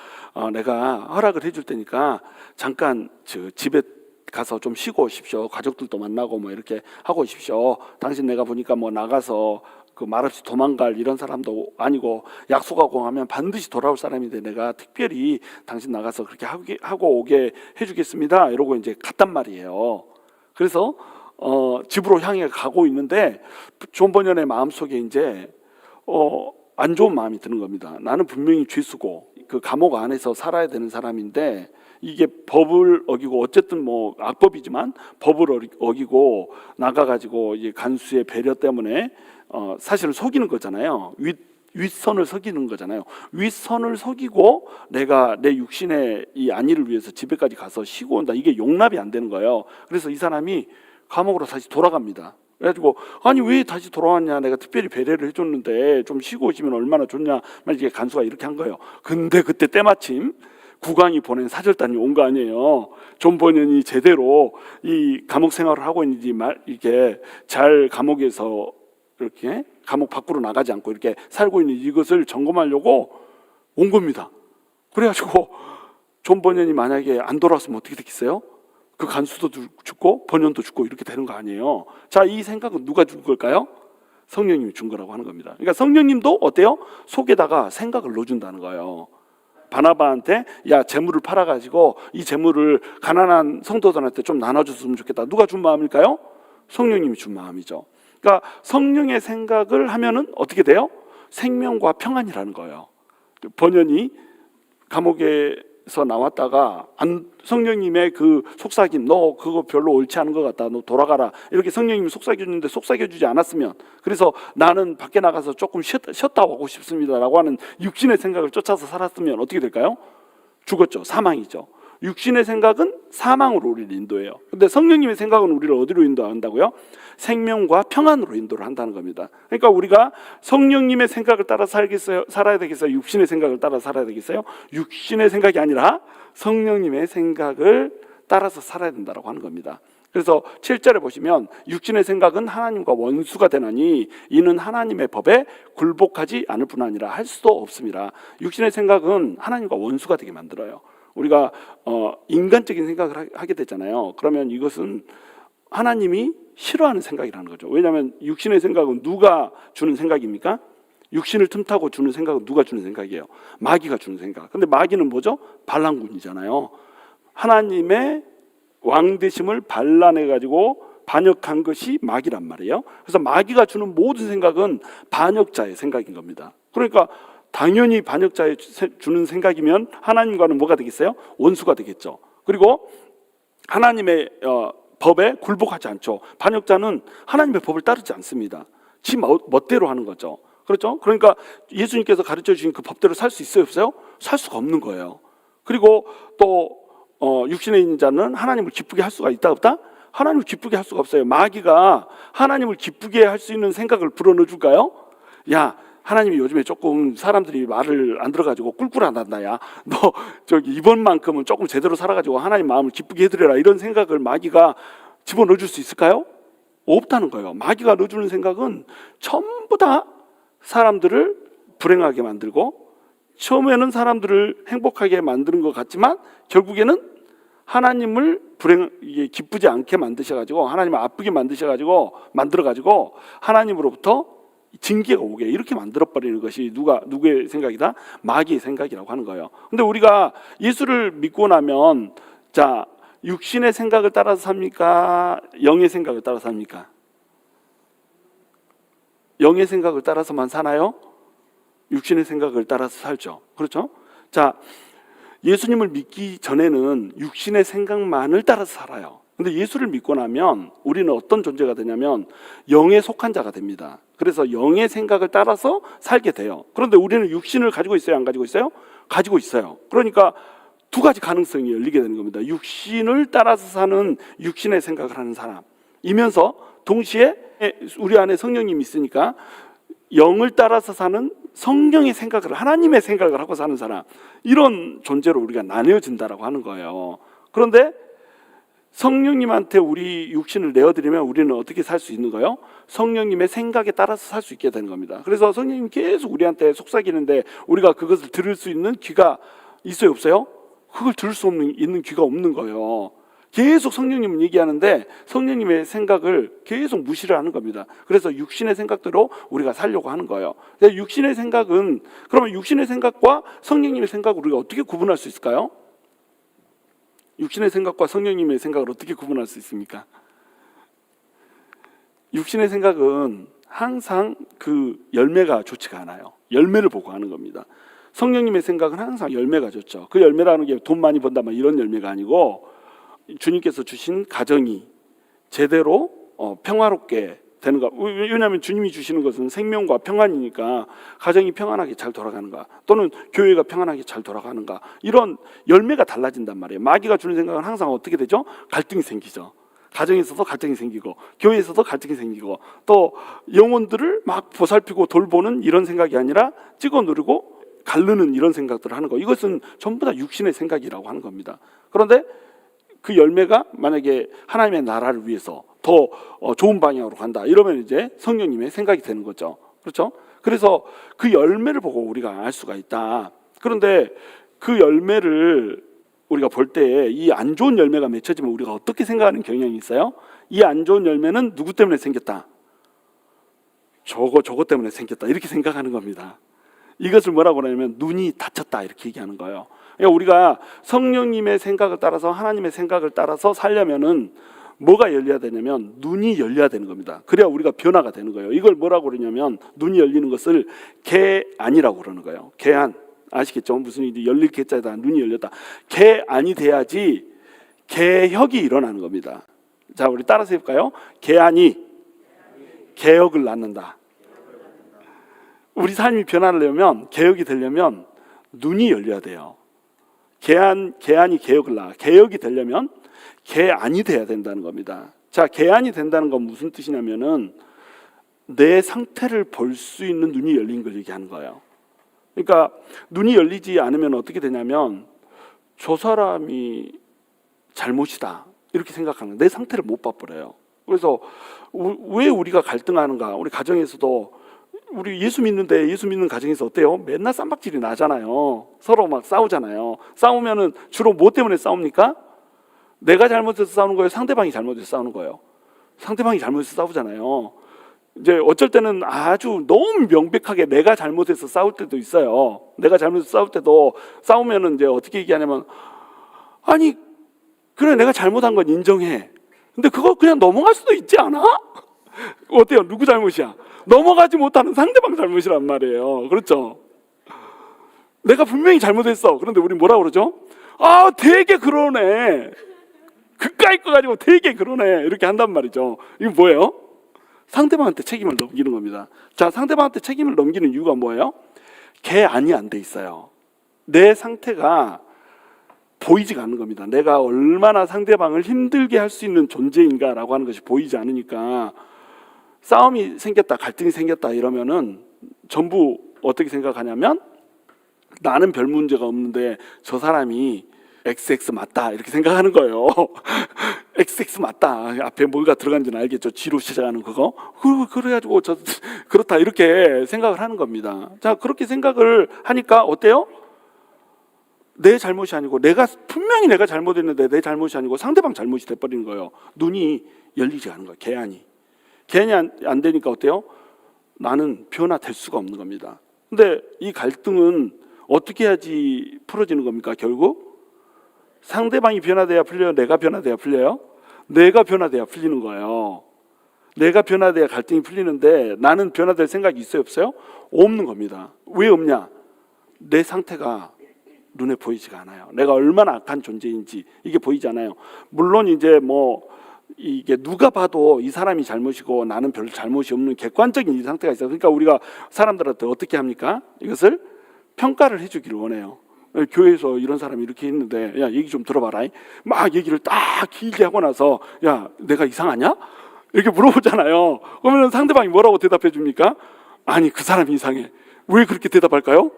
내가 허락을 해줄 테니까 잠깐 집에 가서 좀 쉬고 오십시오. 가족들도 만나고 뭐 이렇게 하고 오십시오. 당신 내가 보니까 뭐 나가서 그 말없이 도망갈 이런 사람도 아니고, 약속하고 하면 반드시 돌아올 사람인데 내가 특별히 당신 나가서 그렇게 하고 오게 해주겠습니다. 이러고 이제 갔단 말이에요. 그래서 집으로 향해 가고 있는데 존 버년의 마음속에 이제 안 좋은 마음이 드는 겁니다. 나는 분명히 죄수고 그 감옥 안에서 살아야 되는 사람인데, 이게 법을 어기고, 어쨌든 뭐 악법이지만 법을 어기고 나가가지고 이제 간수의 배려 때문에 사실은 속이는 거잖아요. 윗선을 속이는 거잖아요. 윗선을 속이고 내가 내 육신의 이 안위를 위해서 집에까지 가서 쉬고 온다. 이게 용납이 안 되는 거예요. 그래서 이 사람이 감옥으로 다시 돌아갑니다. 그래가지고 아니 왜 다시 돌아왔냐, 내가 특별히 배려를 해줬는데 좀 쉬고 오시면 얼마나 좋냐, 이게 간수가 이렇게 한 거예요. 근데 그때 때마침 국왕이 보낸 사절단이 온 거 아니에요. 존 버년이 제대로 이 감옥 생활을 하고 있는지 이렇게 잘 감옥에서 이렇게 감옥 밖으로 나가지 않고 이렇게 살고 있는 이것을 점검하려고 온 겁니다. 그래가지고 존 버년이 만약에 안 돌아왔으면 어떻게 됐겠어요? 그 간수도 죽고 버년도 죽고 이렇게 되는 거 아니에요. 자, 이 생각은 누가 준 걸까요? 성령님이 준 거라고 하는 겁니다. 그러니까 성령님도 어때요? 속에다가 생각을 넣어준다는 거예요. 바나바한테 야, 재물을 팔아가지고 이 재물을 가난한 성도들한테 좀 나눠줬으면 좋겠다. 누가 준 마음일까요? 성령님이 준 마음이죠. 그러니까 성령의 생각을 하면은 어떻게 돼요? 생명과 평안이라는 거예요. 버년이 감옥에서 나왔다가 성령님의 그 속삭임, 너 그거 별로 옳지 않은 것 같다, 너 돌아가라, 이렇게 성령님이 속삭여주는데 속삭여주지 않았으면, 그래서 나는 밖에 나가서 조금 쉬었다 오고 싶습니다라고 하는 육신의 생각을 쫓아서 살았으면 어떻게 될까요? 죽었죠. 사망이죠. 육신의 생각은 사망으로 우리를 인도해요. 근데 성령님의 생각은 우리를 어디로 인도한다고요? 생명과 평안으로 인도를 한다는 겁니다. 그러니까 우리가 성령님의 생각을 따라 살아야 되겠어요? 육신의 생각을 따라 살아야 되겠어요? 육신의 생각이 아니라 성령님의 생각을 따라서 살아야 된다고 하는 겁니다. 그래서 7절에 보시면 육신의 생각은 하나님과 원수가 되나니 이는 하나님의 법에 굴복하지 않을 뿐 아니라 할 수도 없습니다. 육신의 생각은 하나님과 원수가 되게 만들어요. 우리가 인간적인 생각을 하게 되잖아요. 그러면 이것은 하나님이 싫어하는 생각이라는 거죠. 왜냐하면 육신의 생각은 누가 주는 생각입니까? 육신을 틈타고 주는 생각은 누가 주는 생각이에요? 마귀가 주는 생각. 근데 마귀는 뭐죠? 반란군이잖아요. 하나님의 왕되심을 반란해가지고 반역한 것이 마귀란 말이에요. 그래서 마귀가 주는 모든 생각은 반역자의 생각인 겁니다. 그러니까 당연히 반역자의 주는 생각이면 하나님과는 뭐가 되겠어요? 원수가 되겠죠. 그리고 하나님의 법에 굴복하지 않죠. 반역자는 하나님의 법을 따르지 않습니다. 지 멋대로 하는 거죠. 그렇죠? 그러니까 예수님께서 가르쳐 주신 그 법대로 살 수 있어요, 없어요? 살 수가 없는 거예요. 그리고 또 육신에 있는 자는 하나님을 기쁘게 할 수가 있다 없다? 하나님을 기쁘게 할 수가 없어요. 마귀가 하나님을 기쁘게 할 수 있는 생각을 불어넣어 줄까요? 야, 하나님이 요즘에 조금 사람들이 말을 안 들어가지고 꿀꿀하단다. 야, 너 저기 이번만큼은 조금 제대로 살아가지고 하나님 마음을 기쁘게 해드려라. 이런 생각을 마귀가 집어넣어줄 수 있을까요? 없다는 거예요. 마귀가 넣어주는 생각은 전부 다 사람들을 불행하게 만들고, 처음에는 사람들을 행복하게 만드는 것 같지만 결국에는 하나님을 기쁘지 않게 만드셔가지고, 하나님을 아프게 만들어가지고 하나님으로부터 징계가 오게 이렇게 만들어버리는 것이 누구의 생각이다? 마귀의 생각이라고 하는 거예요. 근데 우리가 예수를 믿고 나면, 자, 육신의 생각을 따라서 삽니까? 영의 생각을 따라서 삽니까? 영의 생각을 따라서만 사나요? 육신의 생각을 따라서 살죠. 그렇죠? 자, 예수님을 믿기 전에는 육신의 생각만을 따라서 살아요. 근데 예수를 믿고 나면 우리는 어떤 존재가 되냐면 영에 속한 자가 됩니다. 그래서 영의 생각을 따라서 살게 돼요. 그런데 우리는 육신을 가지고 있어요, 안 가지고 있어요? 가지고 있어요. 그러니까 두 가지 가능성이 열리게 되는 겁니다. 육신을 따라서 사는 육신의 생각을 하는 사람이면서 동시에 우리 안에 성령님이 있으니까 영을 따라서 사는 성령의 생각을, 하나님의 생각을 하고 사는 사람, 이런 존재로 우리가 나뉘어진다라고 하는 거예요. 그런데 성령님한테 우리 육신을 내어드리면 우리는 어떻게 살 수 있는 거예요? 성령님의 생각에 따라서 살 수 있게 되는 겁니다. 그래서 성령님이 계속 우리한테 속삭이는데 우리가 그것을 들을 수 있는 귀가 있어요, 없어요? 그걸 들을 수 있는 귀가 없는 거예요. 계속 성령님은 얘기하는데 성령님의 생각을 계속 무시를 하는 겁니다. 그래서 육신의 생각대로 우리가 살려고 하는 거예요. 육신의 생각은, 그러면 육신의 생각과 성령님의 생각을 우리가 어떻게 구분할 수 있을까요? 육신의 생각과 성령님의 생각을 어떻게 구분할 수 있습니까? 육신의 생각은 항상 그 열매가 좋지가 않아요. 열매를 보고 하는 겁니다. 성령님의 생각은 항상 열매가 좋죠. 그 열매라는 게 돈 많이 번다 막 이런 열매가 아니고, 주님께서 주신 가정이 제대로 평화롭게 되는 거. 왜냐하면 주님이 주시는 것은 생명과 평안이니까 가정이 평안하게 잘 돌아가는가, 또는 교회가 평안하게 잘 돌아가는가, 이런 열매가 달라진단 말이에요. 마귀가 주는 생각은 항상 어떻게 되죠? 갈등이 생기죠. 가정에서도 갈등이 생기고 교회에서도 갈등이 생기고, 또 영혼들을 막 보살피고 돌보는 이런 생각이 아니라 찍어 누르고 가르는 이런 생각들을 하는 거, 이것은 전부 다 육신의 생각이라고 하는 겁니다. 그런데 그 열매가 만약에 하나님의 나라를 위해서 더 좋은 방향으로 간다, 이러면 이제 성령님의 생각이 되는 거죠. 그렇죠? 그래서 그 열매를 보고 우리가 알 수가 있다. 그런데 그 열매를 우리가 볼 때 이 안 좋은 열매가 맺혀지면 우리가 어떻게 생각하는 경향이 있어요? 이 안 좋은 열매는 누구 때문에 생겼다? 저거 때문에 생겼다, 이렇게 생각하는 겁니다. 이것을 뭐라고 하냐면 눈이 닫혔다, 이렇게 얘기하는 거예요. 그러니까 우리가 성령님의 생각을 따라서, 하나님의 생각을 따라서 살려면은 뭐가 열려야 되냐면 눈이 열려야 되는 겁니다. 그래야 우리가 변화가 되는 거예요. 이걸 뭐라고 그러냐면 눈이 열리는 것을 개안이라고 그러는 거예요. 개안, 아시겠죠? 무슨 일이 열릴 개자에다 눈이 열렸다. 개안이 돼야지 개혁이 일어나는 겁니다. 자, 우리 따라서 해볼까요? 개안이 개혁을 낳는다. 우리 삶이 변하려면, 개혁이 되려면 눈이 열려야 돼요. 개안이 개혁을 낳아. 개혁이 되려면 개안이 돼야 된다는 겁니다. 자, 개안이 된다는 건 무슨 뜻이냐면은 내 상태를 볼 수 있는 눈이 열린 걸 얘기하는 거예요. 그러니까 눈이 열리지 않으면 어떻게 되냐면 저 사람이 잘못이다, 이렇게 생각하는 거예요. 내 상태를 못 봐버려요. 그래서 왜 우리가 갈등하는가? 우리 가정에서도, 우리 예수 믿는데, 예수 믿는 가정에서 어때요? 맨날 쌈박질이 나잖아요. 서로 막 싸우잖아요. 싸우면은 주로 뭐 때문에 싸웁니까? 내가 잘못해서 싸우는 거예요? 상대방이 잘못해서 싸우는 거예요? 상대방이 잘못해서 싸우잖아요. 이제 어쩔 때는 아주 너무 명백하게 내가 잘못해서 싸울 때도 있어요. 내가 잘못해서 싸울 때도, 싸우면은 이제 어떻게 얘기하냐면, 아니 그래, 내가 잘못한 건 인정해. 근데 그거 그냥 넘어갈 수도 있지 않아? 어때요? 누구 잘못이야? 넘어가지 못하는 상대방 잘못이란 말이에요. 그렇죠? 내가 분명히 잘못했어. 그런데 우리 뭐라 그러죠? 아, 되게 그러네. 그까이 거 가지고 되게 그러네, 이렇게 한단 말이죠. 이거 뭐예요? 상대방한테 책임을 넘기는 겁니다. 자, 상대방한테 책임을 넘기는 이유가 뭐예요? 개안이 안 돼 있어요. 내 상태가 보이지가 않는 겁니다. 내가 얼마나 상대방을 힘들게 할 수 있는 존재인가라고 하는 것이 보이지 않으니까 싸움이 생겼다, 갈등이 생겼다 이러면은 전부 어떻게 생각하냐면 나는 별 문제가 없는데 저 사람이 XX 맞다, 이렇게 생각하는 거예요. XX 맞다, 앞에 뭐가 들어간지는 알겠죠? G로 시작하는 그거. 그래가지고 그렇다, 이렇게 생각을 하는 겁니다. 자, 그렇게 생각을 하니까 어때요? 내 잘못이 아니고, 분명히 내가 잘못했는데 내 잘못이 아니고 상대방 잘못이 돼버리는 거예요. 눈이 열리지 않은 거예요. 개안이 안 되니까 어때요? 나는 변화될 수가 없는 겁니다. 근데 이 갈등은 어떻게 해야지 풀어지는 겁니까? 결국 상대방이 변화돼야 풀려요? 내가 변화돼야 풀려요? 내가 변화돼야 풀리는 거예요. 내가 변화돼야 갈등이 풀리는데 나는 변화될 생각이 있어요, 없어요? 없는 겁니다. 왜 없냐? 내 상태가 눈에 보이지가 않아요. 내가 얼마나 악한 존재인지 이게 보이지 않아요. 물론 이제 이게 누가 봐도 이 사람이 잘못이고 나는 별 잘못이 없는 객관적인 이 상태가 있어요. 그러니까 우리가 사람들한테 어떻게 합니까? 이것을 평가를 해주기를 원해요. 교회에서 이런 사람이 이렇게 했는데, 야, 얘기 좀 들어봐라. 막 얘기를 딱 길게 하고 나서, 야, 내가 이상하냐? 이렇게 물어보잖아요. 그러면 상대방이 뭐라고 대답해 줍니까? 아니, 그 사람이 이상해. 왜 그렇게 대답할까요?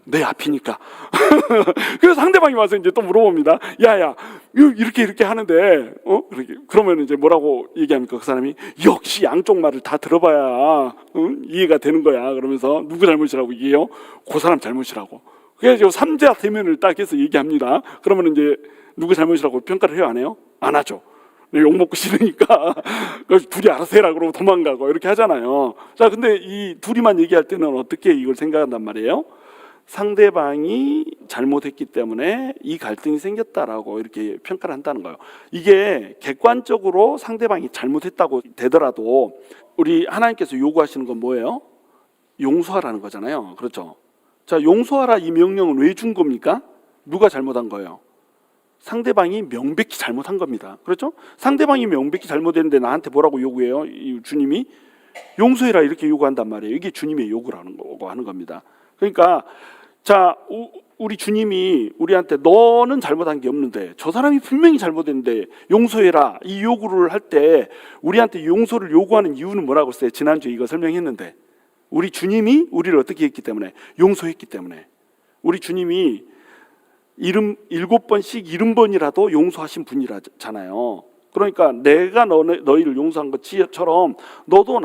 내 앞이니까. 그래서 상대방이 와서 이제 또 물어봅니다. 야야, 이렇게 하는데, 그러면 이제 뭐라고 얘기합니까? 그 사람이 역시 양쪽 말을 다 들어봐야 이해가 되는 거야. 그러면서 누구 잘못이라고 얘기해요? 그 사람 잘못이라고. 그래서 삼자 대면을 딱 해서 얘기합니다. 그러면 이제 누구 잘못이라고 평가를 해요, 안 해요? 안 하죠. 욕 먹고 싫으니까 둘이 알아서 해라 그러고 도망가고 이렇게 하잖아요. 자, 근데 이 둘이만 얘기할 때는 어떻게 이걸 생각한단 말이에요? 상대방이 잘못했기 때문에 이 갈등이 생겼다라고 이렇게 평가를 한다는 거예요. 이게 객관적으로 상대방이 잘못했다고 되더라도 우리 하나님께서 요구하시는 건 뭐예요? 용서하라는 거잖아요. 그렇죠? 자, 용서하라, 이 명령은 왜 준 겁니까? 누가 잘못한 거예요? 상대방이 명백히 잘못한 겁니다. 그렇죠? 상대방이 명백히 잘못했는데 나한테 뭐라고 요구해요? 이 주님이 용서해라, 이렇게 요구한단 말이에요. 이게 주님의 요구라는 거고 하는 겁니다. 그러니까 자, 우리 주님이 우리한테 너는 잘못한 게 없는데 저 사람이 분명히 잘못했는데 용서해라, 이 요구를 할 때 우리한테 용서를 요구하는 이유는 뭐라고 했어요? 지난주에 이거 설명했는데 우리 주님이 우리를 어떻게 했기 때문에? 용서했기 때문에. 우리 주님이 7번씩 70번이라도 용서하신 분이잖아요. 그러니까 내가 너희를 용서한 것처럼 너도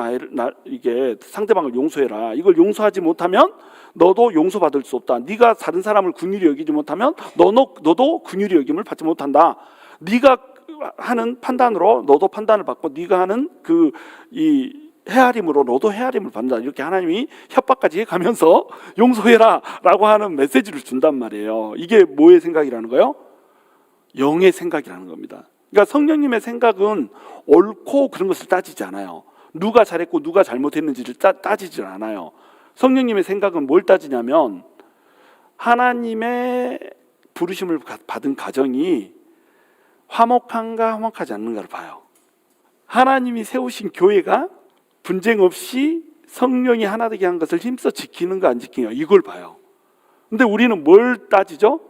이게 상대방을 용서해라. 이걸 용서하지 못하면 너도 용서받을 수 없다. 네가 다른 사람을 긍휼히 여기지 못하면 너도 긍휼히 여김을 받지 못한다. 네가 하는 판단으로 너도 판단을 받고 네가 하는 이 헤아림으로 너도 헤아림을 받는다. 이렇게 하나님이 협박까지 해가면서 용서해라 라고 하는 메시지를 준단 말이에요. 이게 뭐의 생각이라는 거예요? 영의 생각이라는 겁니다. 그러니까 성령님의 생각은 옳고 그런 것을 따지지 않아요. 누가 잘했고 누가 잘못했는지를 따지지 않아요. 성령님의 생각은 뭘 따지냐면 하나님의 부르심을 받은 가정이 화목한가 화목하지 않는가를 봐요. 하나님이 세우신 교회가 분쟁 없이 성령이 하나 되게 한 것을 힘써 지키는가 안 지키는가 이걸 봐요. 근데 우리는 뭘 따지죠?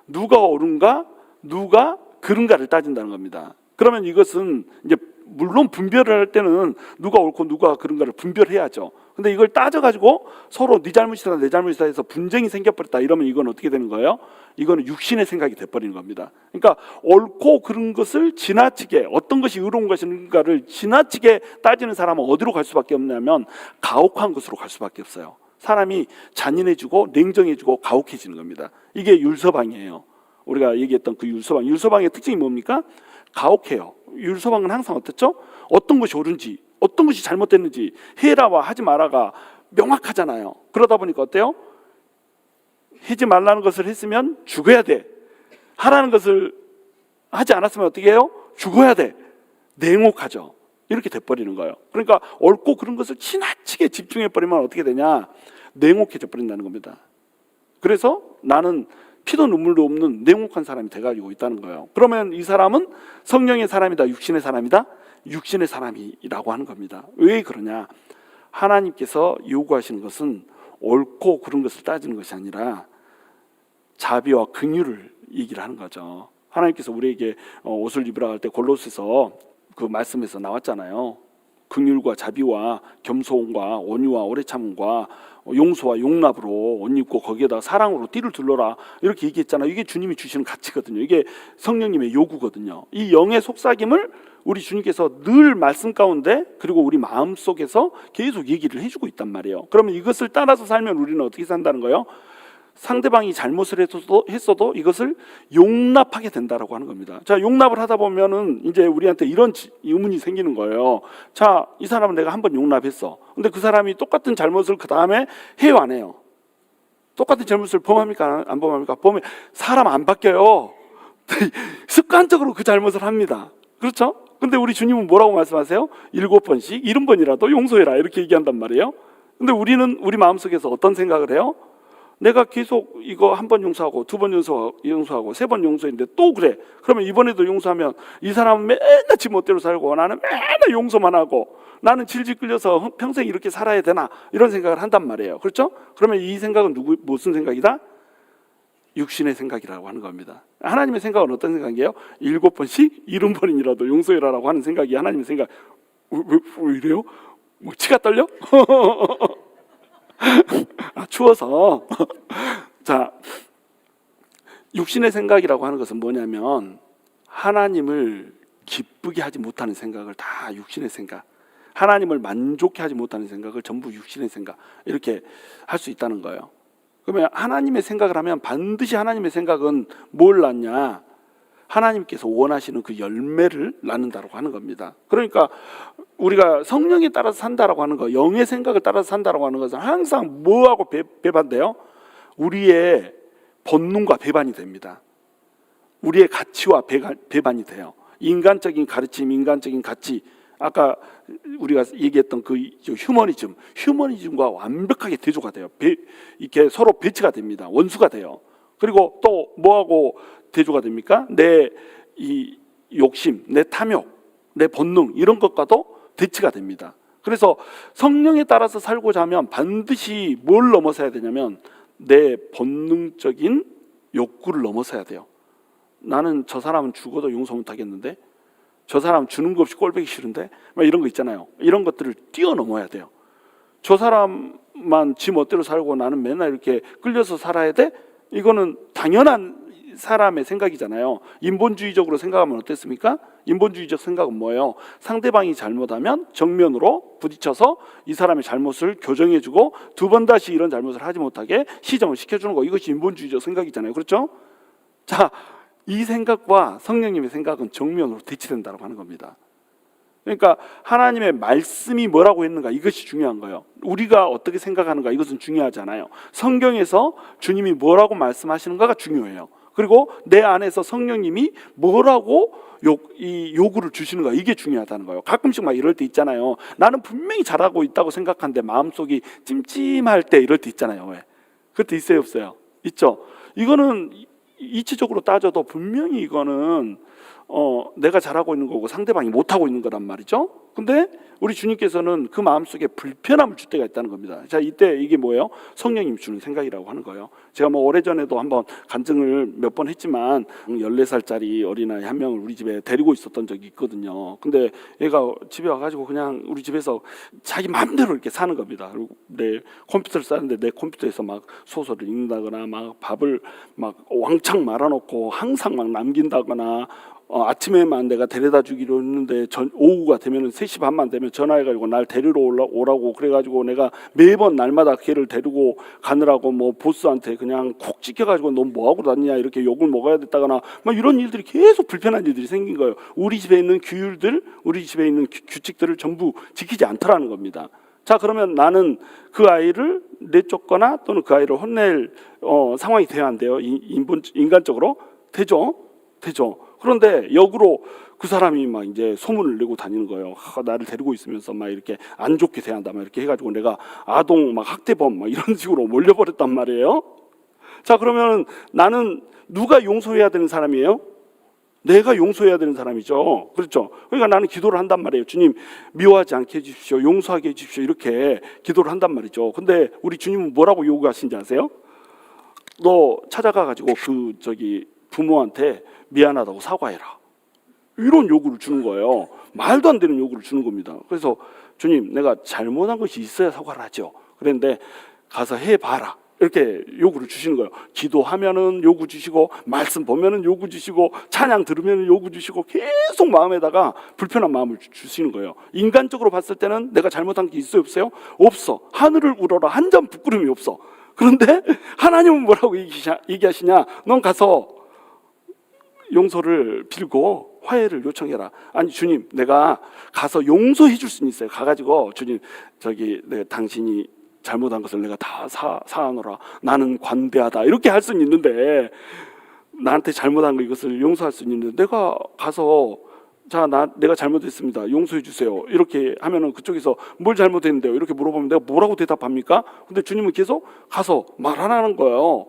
누가 옳은가 누가 그른가를 따진다는 겁니다. 그러면 이것은 이제 물론 분별을 할 때는 누가 옳고 누가 그른가를 분별해야죠. 근데 이걸 따져가지고 서로 네 잘못이다 내 잘못이다 해서 분쟁이 생겨버렸다 이러면 이건 어떻게 되는 거예요? 이거는 육신의 생각이 돼버리는 겁니다. 그러니까 옳고 그른 것을 지나치게 어떤 것이 의로운 것인가를 지나치게 따지는 사람은 어디로 갈 수밖에 없냐면 가혹한 것으로 갈 수밖에 없어요. 사람이 잔인해지고 냉정해지고 가혹해지는 겁니다. 이게 율서방이에요. 우리가 얘기했던 그 율서방의 특징이 뭡니까? 가혹해요. 율서방은 항상 어떻죠? 어떤 것이 옳은지 어떤 것이 잘못됐는지 해라와 하지 마라가 명확하잖아요. 그러다 보니까 어때요? 하지 말라는 것을 했으면 죽어야 돼. 하라는 것을 하지 않았으면 어떻게 해요? 죽어야 돼. 냉혹하죠. 이렇게 돼버리는 거예요. 그러니까 옳고 그런 것을 지나치게 집중해버리면 어떻게 되냐? 냉혹해져 버린다는 겁니다. 그래서 나는 피도 눈물도 없는 냉혹한 사람이 돼가지고 있다는 거예요. 그러면 이 사람은 성령의 사람이다 육신의 사람이다? 육신의 사람이라고 하는 겁니다. 왜 그러냐? 하나님께서 요구하시는 것은 옳고 그런 것을 따지는 것이 아니라 자비와 긍휼을 얘기를 하는 거죠. 하나님께서 우리에게 옷을 입으라 할 때 골로새서 그 말씀에서 나왔잖아요. 긍휼과 자비와 겸손과 온유와 오래 참음과 용서와 용납으로 옷 입고 거기에다 사랑으로 띠를 둘러라 이렇게 얘기했잖아요. 이게 주님이 주시는 가치거든요. 이게 성령님의 요구거든요. 이 영의 속삭임을 우리 주님께서 늘 말씀 가운데 그리고 우리 마음속에서 계속 얘기를 해주고 있단 말이에요. 그러면 이것을 따라서 살면 우리는 어떻게 산다는 거예요? 상대방이 잘못을 했어도 이것을 용납하게 된다라고 하는 겁니다. 자, 용납을 하다 보면은 이제 우리한테 이런 의문이 생기는 거예요. 자, 이 사람은 내가 한번 용납했어. 근데 그 사람이 똑같은 잘못을 그 다음에 해요, 안 해요? 똑같은 잘못을 범합니까? 안 범합니까? 사람 안 바뀌어요. 습관적으로 그 잘못을 합니다. 그렇죠? 근데 우리 주님은 뭐라고 말씀하세요? 7번씩 70번이라도 용서해라 이렇게 얘기한단 말이에요. 근데 우리는 우리 마음속에서 어떤 생각을 해요? 내가 계속 이거 한 번 용서하고 두 번 용서하고 세 번 용서했는데 또 그래. 그러면 이번에도 용서하면 이 사람은 맨날 지 멋대로 살고 나는 맨날 용서만 하고 나는 질질 끌려서 평생 이렇게 살아야 되나 이런 생각을 한단 말이에요. 그렇죠? 그러면 이 생각은 무슨 생각이다? 육신의 생각이라고 하는 겁니다. 하나님의 생각은 어떤 생각이에요? 7번씩 70번이라도 용서해라라고 하는 생각이 하나님의 생각. 왜 이래요? 뭐 치가 떨려? 추워서. 자, 육신의 생각이라고 하는 것은 뭐냐면 하나님을 기쁘게 하지 못하는 생각을 다 육신의 생각, 하나님을 만족해 하지 못하는 생각을 전부 육신의 생각 이렇게 할 수 있다는 거예요. 그러면 하나님의 생각을 하면 반드시 하나님의 생각은 뭘 낳냐? 하나님께서 원하시는 그 열매를 낳는다고 하는 겁니다. 그러니까 우리가 성령에 따라서 산다라고 하는 거, 영의 생각을 따라서 산다라고 하는 것은 항상 뭐하고 배반돼요? 우리의 본능과 배반이 됩니다. 우리의 가치와 배반이 돼요. 인간적인 가르침, 인간적인 가치, 아까 우리가 얘기했던 그 휴머니즘과 완벽하게 대조가 돼요. 이렇게 서로 배치가 됩니다. 원수가 돼요. 그리고 또 뭐하고 대조가 됩니까? 내 이 욕심, 내 탐욕, 내 본능 이런 것과도 대치가 됩니다. 그래서 성령에 따라서 살고자 하면 반드시 뭘 넘어서야 되냐면 내 본능적인 욕구를 넘어서야 돼요. 나는 저 사람은 죽어도 용서 못하겠는데, 저 사람 주는 거 없이 꼴보기 싫은데, 막 이런 거 있잖아요. 이런 것들을 뛰어넘어야 돼요. 저 사람만 지 멋대로 살고 나는 맨날 이렇게 끌려서 살아야 돼? 이거는 당연한 사람의 생각이잖아요. 인본주의적으로 생각하면 어땠습니까? 인본주의적 생각은 뭐예요? 상대방이 잘못하면 정면으로 부딪혀서 이 사람의 잘못을 교정해주고 두 번 다시 이런 잘못을 하지 못하게 시정을 시켜주는 거, 이것이 인본주의적 생각이잖아요. 그렇죠? 자, 이 생각과 성령님의 생각은 정면으로 대치된다고 하는 겁니다. 그러니까 하나님의 말씀이 뭐라고 했는가, 이것이 중요한 거예요. 우리가 어떻게 생각하는가, 이것은 중요하지 않아요. 성경에서 주님이 뭐라고 말씀하시는가가 중요해요. 그리고 내 안에서 성령님이 뭐라고 이 요구를 주시는가, 이게 중요하다는 거예요. 가끔씩 막 이럴 때 있잖아요. 나는 분명히 잘하고 있다고 생각하는데 마음속이 찜찜할 때, 이럴 때 있잖아요. 왜? 그때 있어요, 없어요? 있죠. 이거는 이치적으로 따져도 분명히 이거는 내가 잘하고 있는 거고 상대방이 못하고 있는 거란 말이죠. 근데 우리 주님께서는 그 마음속에 불편함을 줄 때가 있다는 겁니다. 자, 이때 이게 뭐예요? 성령님 주는 생각이라고 하는 거예요. 제가 뭐 오래전에도 한번 간증을 몇 번 했지만 14살짜리 어린아이 한 명을 우리 집에 데리고 있었던 적이 있거든요. 근데 얘가 집에 와가지고 그냥 우리 집에서 자기 마음대로 이렇게 사는 겁니다. 그리고 내 컴퓨터를 쓰는데 내 컴퓨터에서 막 소설을 읽는다거나 막 밥을 막 왕창 말아놓고 항상 막 남긴다거나, 아침에만 내가 데려다 주기로 했는데 오후가 되면 3시 반만 되면 전화해가지고 날 데리러 오라고 그래가지고 내가 매번 날마다 걔를 데리고 가느라고 뭐 보스한테 그냥 콕 찍혀가지고 너 뭐하고 다니냐 이렇게 욕을 먹어야 됐다거나 막 이런 일들이 계속 불편한 일들이 생긴 거예요. 우리 집에 있는 규율들, 우리 집에 있는 규칙들을 전부 지키지 않더라는 겁니다. 자, 그러면 나는 그 아이를 내쫓거나 또는 그 아이를 혼낼 상황이 돼야 안 돼요? 인간적으로? 되죠? 그런데 역으로 그 사람이 막 이제 소문을 내고 다니는 거예요. 나를 데리고 있으면서 막 이렇게 안 좋게 대한다 막 이렇게 해가지고 내가 아동 막 학대범 막 이런 식으로 몰려버렸단 말이에요. 자, 그러면 나는 누가 용서해야 되는 사람이에요? 내가 용서해야 되는 사람이죠. 그렇죠? 그러니까 나는 기도를 한단 말이에요. 주님, 미워하지 않게 해주십시오. 용서하게 해주십시오. 이렇게 기도를 한단 말이죠. 근데 우리 주님은 뭐라고 요구하신지 아세요? 너 찾아가가지고 부모한테 미안하다고 사과해라, 이런 요구를 주는 거예요. 말도 안 되는 요구를 주는 겁니다. 그래서 주님, 내가 잘못한 것이 있어야 사과를 하죠. 그런데 가서 해봐라, 이렇게 요구를 주시는 거예요. 기도하면은 요구 주시고, 말씀 보면은 요구 주시고, 찬양 들으면은 요구 주시고, 계속 마음에다가 불편한 마음을 주시는 거예요. 인간적으로 봤을 때는 내가 잘못한 게 있어요, 없어요? 없어. 하늘을 우러러 한 점 부끄럼이 없어. 그런데 하나님은 뭐라고 얘기하시냐? 넌 가서 용서를 빌고 화해를 요청해라. 아니 주님, 내가 가서 용서해 줄 수는 있어요. 가가지고 주님, 내가 당신이 잘못한 것을 내가 다 사하노라, 나는 관대하다, 이렇게 할 수는 있는데, 나한테 잘못한 거 이것을 용서할 수는 있는데, 내가 가서 내가 잘못했습니다, 용서해 주세요, 이렇게 하면은 그쪽에서 뭘 잘못했는데요, 이렇게 물어보면 내가 뭐라고 대답합니까? 근데 주님은 계속 가서 말 안 하는 거예요.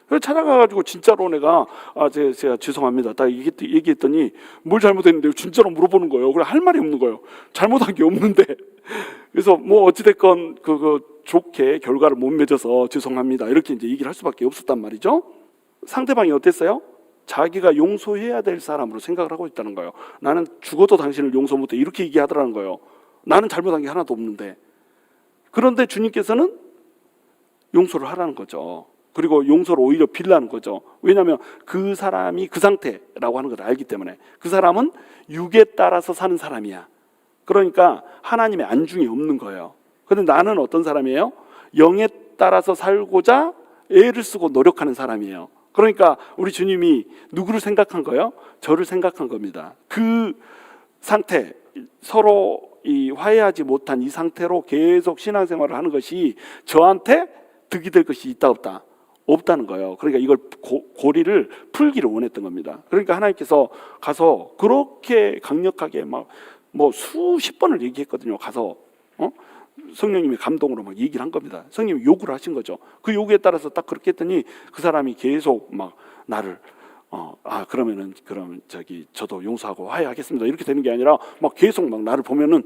그래서 찾아가가지고 진짜로 내가 제가 죄송합니다 딱 얘기했더니 뭘 잘못했는데요, 진짜로 물어보는 거예요. 그래, 할 말이 없는 거예요. 잘못한 게 없는데. 그래서 뭐 어찌됐건 좋게 결과를 못 맺어서 죄송합니다, 이렇게 이제 얘기를 할 수밖에 없었단 말이죠. 상대방이 어땠어요? 자기가 용서해야 될 사람으로 생각을 하고 있다는 거예요. 나는 죽어도 당신을 용서 못해, 이렇게 얘기하더라는 거예요. 나는 잘못한 게 하나도 없는데. 그런데 주님께서는 용서를 하라는 거죠. 그리고 용서를 오히려 빌라는 거죠. 왜냐하면 그 사람이 그 상태라고 하는 걸 알기 때문에. 그 사람은 육에 따라서 사는 사람이야. 그러니까 하나님의 안중이 없는 거예요. 그런데 나는 어떤 사람이에요? 영에 따라서 살고자 애를 쓰고 노력하는 사람이에요. 그러니까 우리 주님이 누구를 생각한 거예요? 저를 생각한 겁니다. 그 상태, 서로 화해하지 못한 이 상태로 계속 신앙생활을 하는 것이 저한테 득이 될 것이 있다 없다? 없다는 거예요. 그러니까 이걸 고리를 풀기를 원했던 겁니다. 그러니까 하나님께서 가서 그렇게 강력하게 뭐 수십 번을 얘기했거든요. 가서 성령님이 감동으로 막 얘기를 한 겁니다. 성령님이 요구를 하신 거죠. 그 요구에 따라서 딱 그렇게 했더니 그 사람이 계속 막 나를 그러면 저도 용서하고 화해하겠습니다, 이렇게 되는 게 아니라 막 계속 막 나를 보면은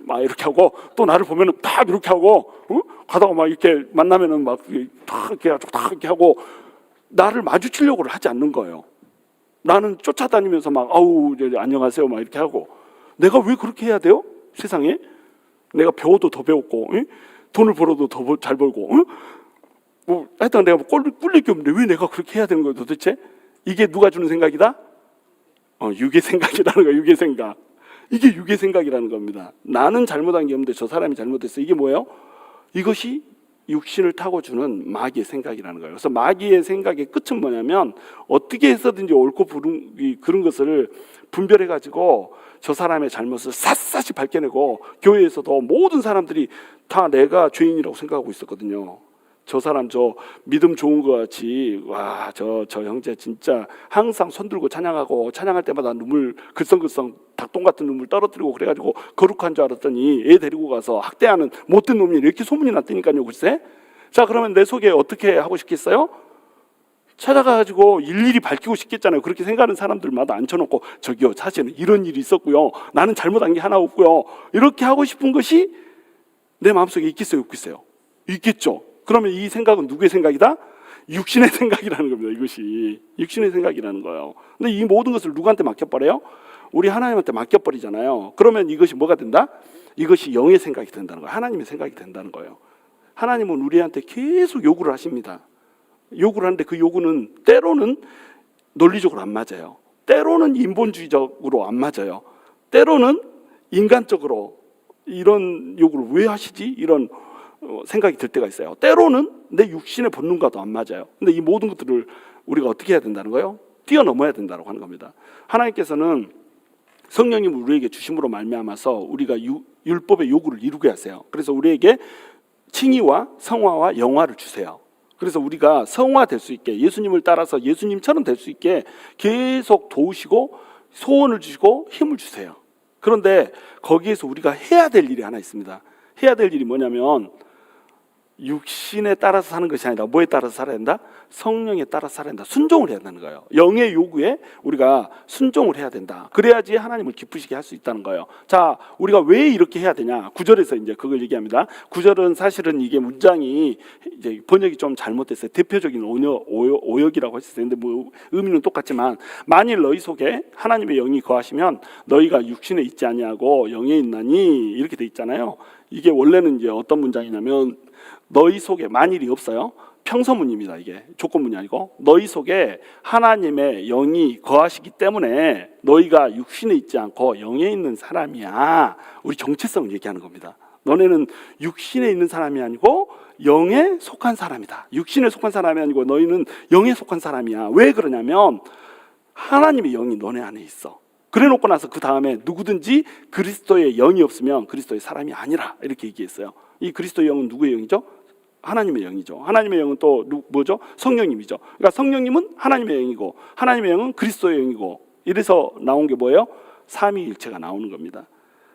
막 이렇게 하고, 또 나를 보면은 딱 이렇게 하고, 가다가 막 이렇게 만나면은 막 딱 이렇게 하고, 나를 마주치려고 하지 않는 거예요. 나는 쫓아다니면서 막 안녕하세요 막 이렇게 하고. 내가 왜 그렇게 해야 돼요? 세상에 내가 배워도 더 배웠고, 돈을 벌어도 더 잘 벌고, 뭐 하여튼 내가 꿀릴 게 없는데 왜 내가 그렇게 해야 되는 거야 도대체? 이게 누가 주는 생각이다? 육의 생각이라는 거야. 육의 생각. 이게 육의 생각이라는 겁니다. 나는 잘못한 게 없는데 저 사람이 잘못했어. 이게 뭐예요? 이것이 육신을 타고 주는 마귀의 생각이라는 거예요. 그래서 마귀의 생각의 끝은 뭐냐면 어떻게 해서든지 옳고 그런 것을 분별해 가지고 저 사람의 잘못을 샅샅이 밝혀내고, 교회에서도 모든 사람들이 다 내가 죄인이라고 생각하고 있었거든요. 저 사람 저 믿음 좋은 것 같이, 와, 저 형제 진짜 항상 손들고 찬양하고, 찬양할 때마다 눈물 글썽글썽 닭똥 같은 눈물 떨어뜨리고 그래가지고 거룩한 줄 알았더니 애 데리고 가서 학대하는 못된 놈이 이렇게 소문이 났다니까요. 글쎄. 자, 그러면 내 속에 어떻게 하고 싶겠어요? 찾아가가지고 일일이 밝히고 싶겠잖아요. 그렇게 생각하는 사람들마다 앉혀놓고, 저기요, 사실은 이런 일이 있었고요, 나는 잘못한 게 하나 없고요, 이렇게 하고 싶은 것이 내 마음속에 있겠어요, 없겠어요? 있겠죠. 그러면 이 생각은 누구의 생각이다? 육신의 생각이라는 겁니다. 이것이 육신의 생각이라는 거예요. 근데 이 모든 것을 누구한테 맡겨버려요? 우리 하나님한테 맡겨버리잖아요. 그러면 이것이 뭐가 된다? 이것이 영의 생각이 된다는 거예요. 하나님의 생각이 된다는 거예요. 하나님은 우리한테 계속 요구를 하십니다. 요구를 하는데 그 요구는 때로는 논리적으로 안 맞아요. 때로는 인본주의적으로 안 맞아요. 때로는 인간적으로 이런 요구를 왜 하시지? 이런 생각이 들 때가 있어요. 때로는 내 육신의 본능과도 안 맞아요. 근데 이 모든 것들을 우리가 어떻게 해야 된다는 거예요? 뛰어넘어야 된다고 하는 겁니다. 하나님께서는 성령님을 우리에게 주심으로 말미암아서 우리가 율법의 요구를 이루게 하세요. 그래서 우리에게 칭의와 성화와 영화를 주세요. 그래서 우리가 성화될 수 있게, 예수님을 따라서 예수님처럼 될 수 있게 계속 도우시고 소원을 주시고 힘을 주세요. 그런데 거기에서 우리가 해야 될 일이 하나 있습니다. 해야 될 일이 뭐냐면 육신에 따라서 사는 것이 아니라 뭐에 따라서 살아야 된다? 성령에 따라서 살아야 된다. 순종을 해야 되는 거예요. 영의 요구에 우리가 순종을 해야 된다. 그래야지 하나님을 기쁘시게 할 수 있다는 거예요. 자, 우리가 왜 이렇게 해야 되냐? 9절에서 이제 그걸 얘기합니다. 9절은 사실은 이게 문장이 이제 번역이 좀 잘못됐어요. 대표적인 오역이라고 했었어요. 근데 뭐 의미는 똑같지만, 만일 너희 속에 하나님의 영이 거하시면 너희가 육신에 있지 아니하고 영에 있나니, 이렇게 돼 있잖아요. 이게 원래는 이제 어떤 문장이냐면, 너희 속에, 만일이 없어요. 평서문입니다. 이게 조건문이 아니고, 너희 속에 하나님의 영이 거하시기 때문에 너희가 육신에 있지 않고 영에 있는 사람이야. 우리 정체성을 얘기하는 겁니다. 너네는 육신에 있는 사람이 아니고 영에 속한 사람이다. 육신에 속한 사람이 아니고 너희는 영에 속한 사람이야. 왜 그러냐면 하나님의 영이 너네 안에 있어. 그래 놓고 나서 그 다음에 누구든지 그리스도의 영이 없으면 그리스도의 사람이 아니라, 이렇게 얘기했어요. 이 그리스도의 영은 누구의 영이죠? 하나님의 영이죠. 하나님의 영은 또 뭐죠? 성령님이죠. 그러니까 성령님은 하나님의 영이고 하나님의 영은 그리스도의 영이고, 이래서 나온 게 뭐예요? 삼위일체가 나오는 겁니다.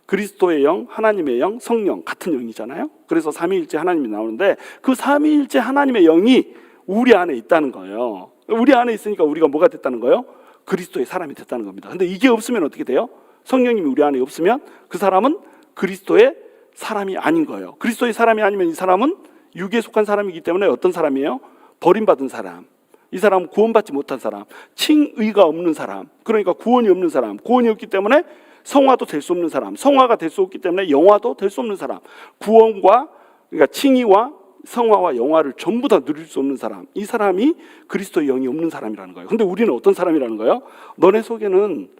그리스도의 영, 하나님의 영, 성령 같은 영이잖아요. 그래서 삼위일체 하나님이 나오는데, 그 삼위일체 하나님의 영이 우리 안에 있다는 거예요. 우리 안에 있으니까 우리가 뭐가 됐다는 거예요? 그리스도의 사람이 됐다는 겁니다. 근데 이게 없으면 어떻게 돼요? 성령님이 우리 안에 없으면 그 사람은 그리스도의 사람이 아닌 거예요. 그리스도의 사람이 아니면 이 사람은 육에 속한 사람이기 때문에 어떤 사람이에요? 버림받은 사람. 이 사람은 구원받지 못한 사람, 칭의가 없는 사람, 그러니까 구원이 없는 사람, 구원이 없기 때문에 성화도 될 수 없는 사람, 성화가 될 수 없기 때문에 영화도 될 수 없는 사람, 구원과, 그러니까 칭의와 성화와 영화를 전부 다 누릴 수 없는 사람, 이 사람이 그리스도의 영이 없는 사람이라는 거예요. 근데 우리는 어떤 사람이라는 거예요? 너네 속에는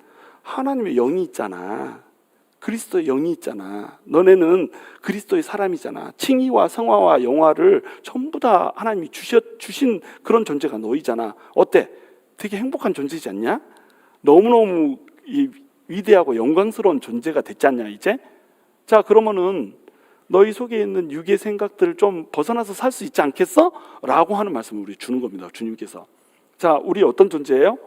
하나님의 영이 있잖아. 그리스도의 영이 있잖아. 너네는 그리스도의 사람이잖아. 칭의와 성화와 영화를 전부 다 하나님이 주신 그런 존재가 너희잖아. 어때? 되게 행복한 존재지 않냐? 너무너무 위대하고 영광스러운 존재가 됐지 않냐 이제? 자, 그러면은 너희 속에 있는 육의 생각들을 좀 벗어나서 살 수 있지 않겠어? 라고 하는 말씀을 우리 주는 겁니다. 주님께서. 자, 우리 어떤 존재예요?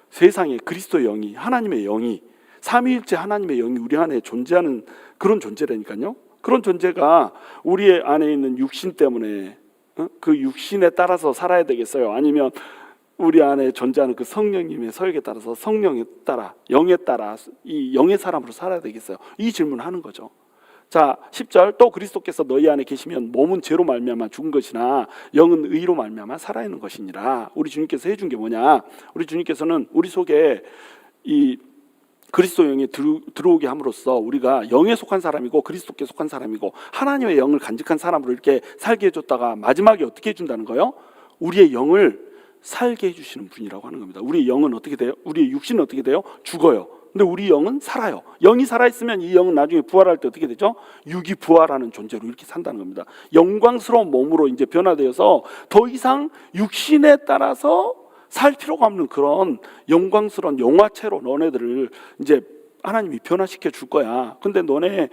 세상에 그리스도의 영이, 하나님의 영이, 삼위일체 하나님의 영이 우리 안에 존재하는 그런 존재라니까요. 그런 존재가 우리 안에 있는 육신 때문에 그 육신에 따라서 살아야 되겠어요? 아니면 우리 안에 존재하는 그 성령님의 서역에 따라서, 성령에 따라, 영에 따라 이 영의 사람으로 살아야 되겠어요? 이 질문을 하는 거죠. 자, 10절, 또 그리스도께서 너희 안에 계시면 몸은 죄로 말미암아 죽은 것이나 영은 의로 말미암아 살아있는 것이니라. 우리 주님께서 해준 게 뭐냐? 우리 주님께서는 우리 속에 이 그리스도 영에 들어오게 함으로써 우리가 영에 속한 사람이고 그리스도께 속한 사람이고 하나님의 영을 간직한 사람으로 이렇게 살게 해줬다가 마지막에 어떻게 해준다는 거예요? 우리의 영을 살게 해주시는 분이라고 하는 겁니다. 우리의 영은 어떻게 돼요? 우리의 육신은 어떻게 돼요? 죽어요. 근데 우리 영은 살아요. 영이 살아있으면 이 영은 나중에 부활할 때 어떻게 되죠? 육이 부활하는 존재로 이렇게 산다는 겁니다. 영광스러운 몸으로 이제 변화되어서 더 이상 육신에 따라서 살 필요가 없는 그런 영광스러운 영화체로 너네들을 이제 하나님이 변화시켜 줄 거야. 근데 너네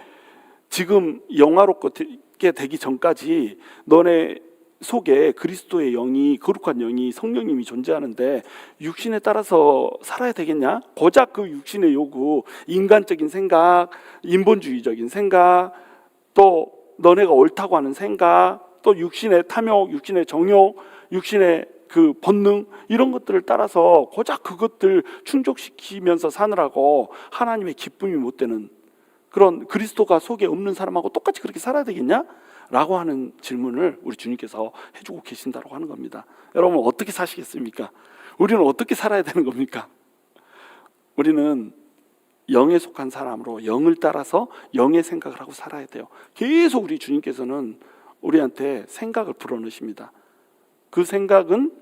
지금 영화롭게 되기 전까지 너네 속에 그리스도의 영이, 거룩한 영이, 성령님이 존재하는데 육신에 따라서 살아야 되겠냐? 고작 그 육신의 요구, 인간적인 생각, 인본주의적인 생각, 또 너네가 옳다고 하는 생각, 또 육신의 탐욕, 육신의 정욕, 육신의 그 본능, 이런 것들을 따라서 고작 그것들 충족시키면서 사느라고 하나님의 기쁨이 못 되는 그런 그리스도가 속에 없는 사람하고 똑같이 그렇게 살아야 되겠냐? 라고 하는 질문을 우리 주님께서 해주고 계신다고 하는 겁니다. 여러분 어떻게 사시겠습니까? 우리는 어떻게 살아야 되는 겁니까? 우리는 영에 속한 사람으로 영을 따라서 영의 생각을 하고 살아야 돼요. 계속 우리 주님께서는 우리한테 생각을 불어넣으십니다. 그 생각은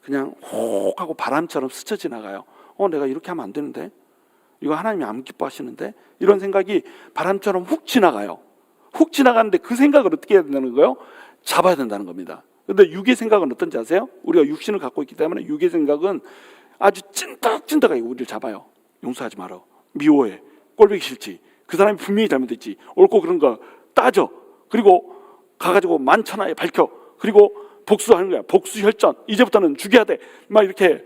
그냥 혹 하고 바람처럼 스쳐 지나가요. 내가 이렇게 하면 안 되는데, 이거 하나님이 안 기뻐하시는데, 이런 생각이 바람처럼 훅 지나가요. 훅 지나가는데 그 생각을 어떻게 해야 된다는 거예요? 잡아야 된다는 겁니다. 근데 육의 생각은 어떤지 아세요? 우리가 육신을 갖고 있기 때문에 육의 생각은 아주 찐득찐득하게 우리를 잡아요. 용서하지 마라, 미워해, 꼴보기 싫지, 그 사람이 분명히 잘못했지, 옳고 그런 거 따져, 그리고 가가지고 만천하에 밝혀, 그리고 복수하는 거야. 복수혈전, 이제부터는 죽여야 돼, 막 이렇게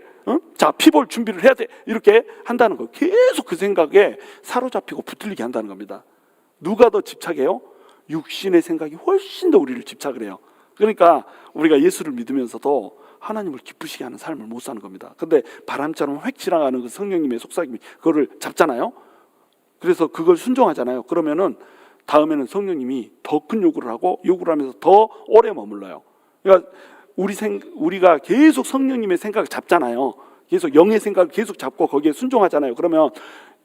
자, 피볼 준비를 해야 돼, 이렇게 한다는 거. 계속 그 생각에 사로잡히고 붙들리게 한다는 겁니다. 누가 더 집착해요? 육신의 생각이 훨씬 더 우리를 집착을 해요. 그러니까 우리가 예수를 믿으면서도 하나님을 기쁘시게 하는 삶을 못 사는 겁니다. 근데 바람처럼 획 지나가는 그 성령님의 속삭임이 그거를 잡잖아요. 그래서 그걸 순종하잖아요. 그러면은 다음에는 성령님이 더 큰 요구를 하고, 요구를 하면서 더 오래 머물러요. 그러니까 우리가 계속 성령님의 생각을 잡잖아요. 계속 영의 생각을 계속 잡고 거기에 순종하잖아요. 그러면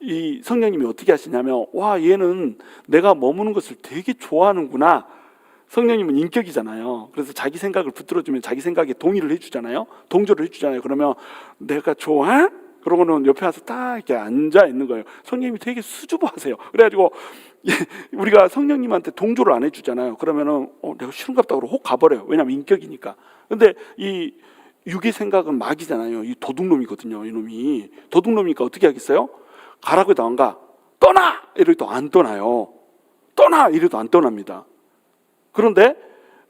이 성령님이 어떻게 하시냐면, 와, 얘는 내가 머무는 것을 되게 좋아하는구나. 성령님은 인격이잖아요. 그래서 자기 생각을 붙들어주면 자기 생각에 동의를 해주잖아요. 동조를 해주잖아요. 그러면 내가 좋아? 그러고는 옆에 와서 딱 이렇게 앉아 있는 거예요. 성령님이 되게 수줍어하세요. 그래가지고 우리가 성령님한테 동조를 안 해주잖아요. 그러면은 내가 싫은갑다 그러고 혹 가버려요. 왜냐하면 인격이니까. 근데 이 육의 생각은 마귀잖아요. 이 도둑놈이거든요. 이놈이 도둑놈이니까 어떻게 하겠어요? 가라고 해도 안 가. 떠나! 이래도 안 떠나요. 떠나! 이래도 안 떠납니다. 그런데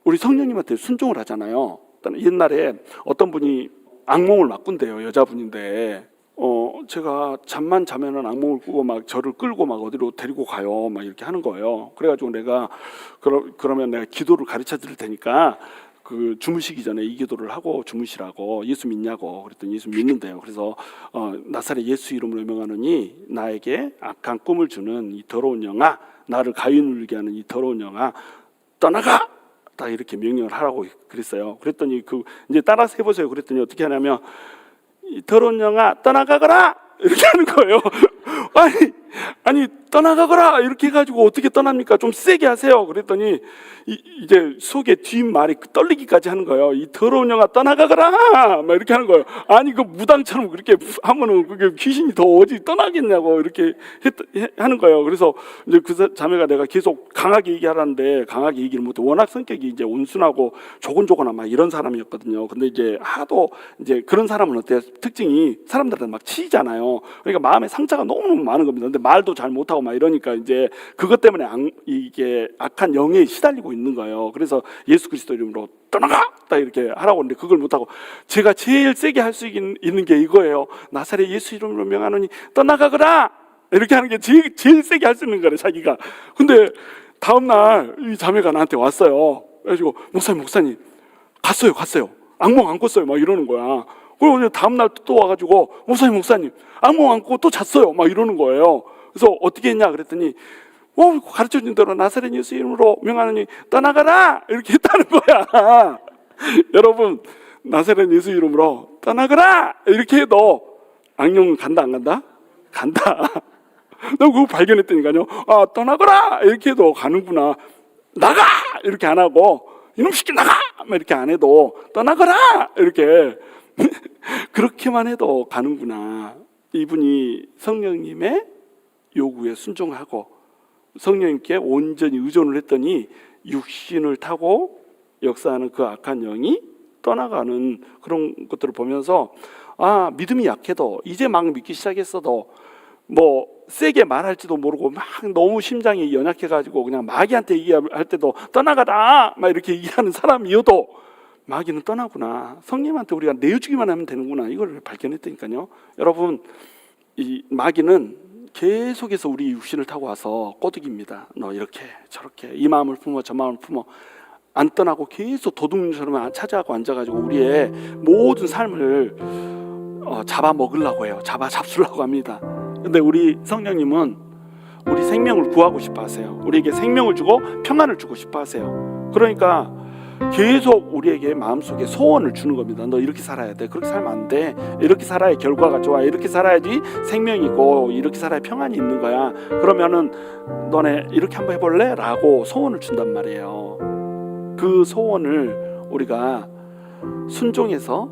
우리 성령님한테 순종을 하잖아요. 옛날에 어떤 분이 악몽을 막 꾼대요. 여자분인데 제가 잠만 자면은 악몽을 꾸고 막 저를 끌고 막 어디로 데리고 가요. 막 이렇게 하는 거예요. 그래가지고 내가 그러면 내가 기도를 가르쳐 드릴 테니까 그 주무시기 전에 이 기도를 하고 주무시라고. 예수 믿냐고 그랬더니 예수 믿는데요. 그래서 나사렛 예수 이름으로 명하노니 나에게 악한 꿈을 주는 이 더러운 영아, 나를 가위 눌리게 하는 이 더러운 영아, 떠나가! 딱 이렇게 명령을 하라고 그랬어요. 그랬더니 이제 따라서 해보세요. 그랬더니 어떻게 하냐면, 이 더러운 영아 떠나가거라! 이렇게 하는 거예요. 아니 떠나가거라! 이렇게 해가지고 어떻게 떠납니까? 좀 세게 하세요. 그랬더니 이제 속에 뒷말이 떨리기까지 하는 거예요. 이 더러운 영아 떠나가거라! 막 이렇게 하는 거예요. 아니 그 무당처럼 그렇게 하면은 그게 귀신이 더 어디 떠나겠냐고 이렇게 하는 거예요. 그래서 이제 그 자매가 내가 계속 강하게 얘기하라는데 강하게 얘기를 못해. 워낙 성격이 이제 온순하고 조곤조곤한 막 이런 사람이었거든요. 근데 이제 하도 이제 그런 사람은 어때요? 특징이 사람들한테 막 치이잖아요. 그러니까 마음에 상처가 너무너무 많은 겁니다. 근데 말도 잘 못하고 막 이러니까 이제 그것 때문에 이게 악한 영에 시달리고 있는 거예요. 그래서 예수 그리스도 이름으로 떠나가! 딱 이렇게 하라고 하는데 그걸 못하고, 제가 제일 세게 할 수 있는 게 이거예요. 나사렛 예수 이름으로 명하노니 떠나가거라! 이렇게 하는 게 제일 세게 할 수 있는 거래, 자기가. 근데 다음날 이 자매가 나한테 왔어요. 그래가지고 목사님 갔어요. 악몽 안 꿨어요. 막 이러는 거야. 그리고 다음날 또 와가지고 목사님 악몽 안 꾸고 또 잤어요. 막 이러는 거예요. 그래서 어떻게 했냐 그랬더니 가르쳐준 대로 나사렛 예수 이름으로 명하노니 떠나가라! 이렇게 했다는 거야. 여러분, 나사렛 예수 이름으로 떠나가라! 이렇게 해도 악령은 간다 안 간다? 간다. 너 그거 발견했다니까요. 아, 떠나거라 이렇게 해도 가는구나. 나가 이렇게 안 하고 이놈 새끼 나가 이렇게 안 해도 떠나거라 이렇게 그렇게만 해도 가는구나. 이분이 성령님의 요구에 순종하고 성령님께 온전히 의존을 했더니 육신을 타고 역사하는 그 악한 영이 떠나가는 그런 것들을 보면서 아, 믿음이 약해도 이제 막 믿기 시작했어도 뭐 세게 말할지도 모르고 막 너무 심장이 연약해가지고 그냥 마귀한테 얘기할 때도 떠나가라 막 이렇게 얘기하는 사람이어도 마귀는 떠나구나. 성령님한테 우리가 내어주기만 하면 되는구나. 이걸 발견했다니까요. 여러분, 이 마귀는 계속해서 우리 육신을 타고 와서 꼬드깁니다. 너 이렇게 저렇게 이 마음을 품어 저 마음을 품어 안 떠나고 계속 도둑놈처럼 찾아가고 앉아가지고 우리의 모든 삶을 잡아먹으려고 해요. 잡수려고 합니다. 근데 우리 성령님은 우리 생명을 구하고 싶어 하세요. 우리에게 생명을 주고 평안을 주고 싶어 하세요. 그러니까 계속 우리에게 마음속에 소원을 주는 겁니다. 너 이렇게 살아야 돼. 그렇게 살면 안 돼. 이렇게 살아야 결과가 좋아. 이렇게 살아야지 생명이 있고 이렇게 살아야 평안이 있는 거야. 그러면은 너네 이렇게 한번 해볼래? 라고 소원을 준단 말이에요. 그 소원을 우리가 순종해서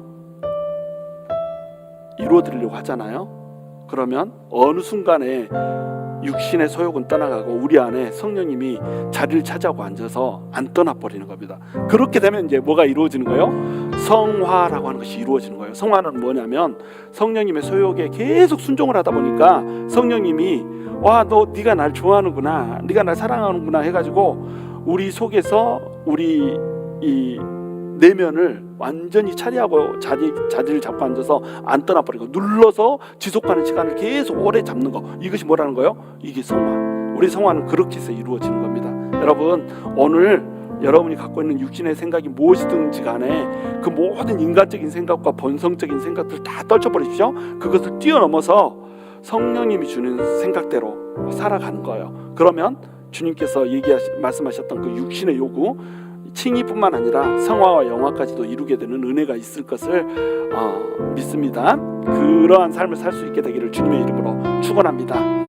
이루어드리려고 하잖아요. 그러면 어느 순간에 육신의 소욕은 떠나가고 우리 안에 성령님이 자리를 차지하고 앉아서 안 떠나버리는 겁니다. 그렇게 되면 이제 뭐가 이루어지는 거예요? 성화라고 하는 것이 이루어지는 거예요. 성화는 뭐냐면 성령님의 소욕에 계속 순종을 하다 보니까 성령님이 와, 네가 날 좋아하는구나, 네가 날 사랑하는구나 해가지고 우리 속에서 우리 이 내면을 완전히 차지하고 자리를 잡고 앉아서 안 떠나버리고 눌러서 지속하는 시간을 계속 오래 잡는 거, 이것이 뭐라는 거예요? 이게 성화. 우리 성화는 그렇게 해서 이루어지는 겁니다. 여러분, 오늘 여러분이 갖고 있는 육신의 생각이 무엇이든지 간에 그 모든 인간적인 생각과 본성적인 생각들 다 떨쳐버리십시오. 그것을 뛰어넘어서 성령님이 주는 생각대로 살아가는 거예요. 그러면 주님께서 말씀하셨던 그 육신의 요구, 칭의뿐만 아니라 성화와 영화까지도 이루게 되는 은혜가 있을 것을 믿습니다. 그러한 삶을 살 수 있게 되기를 주님의 이름으로 축원합니다.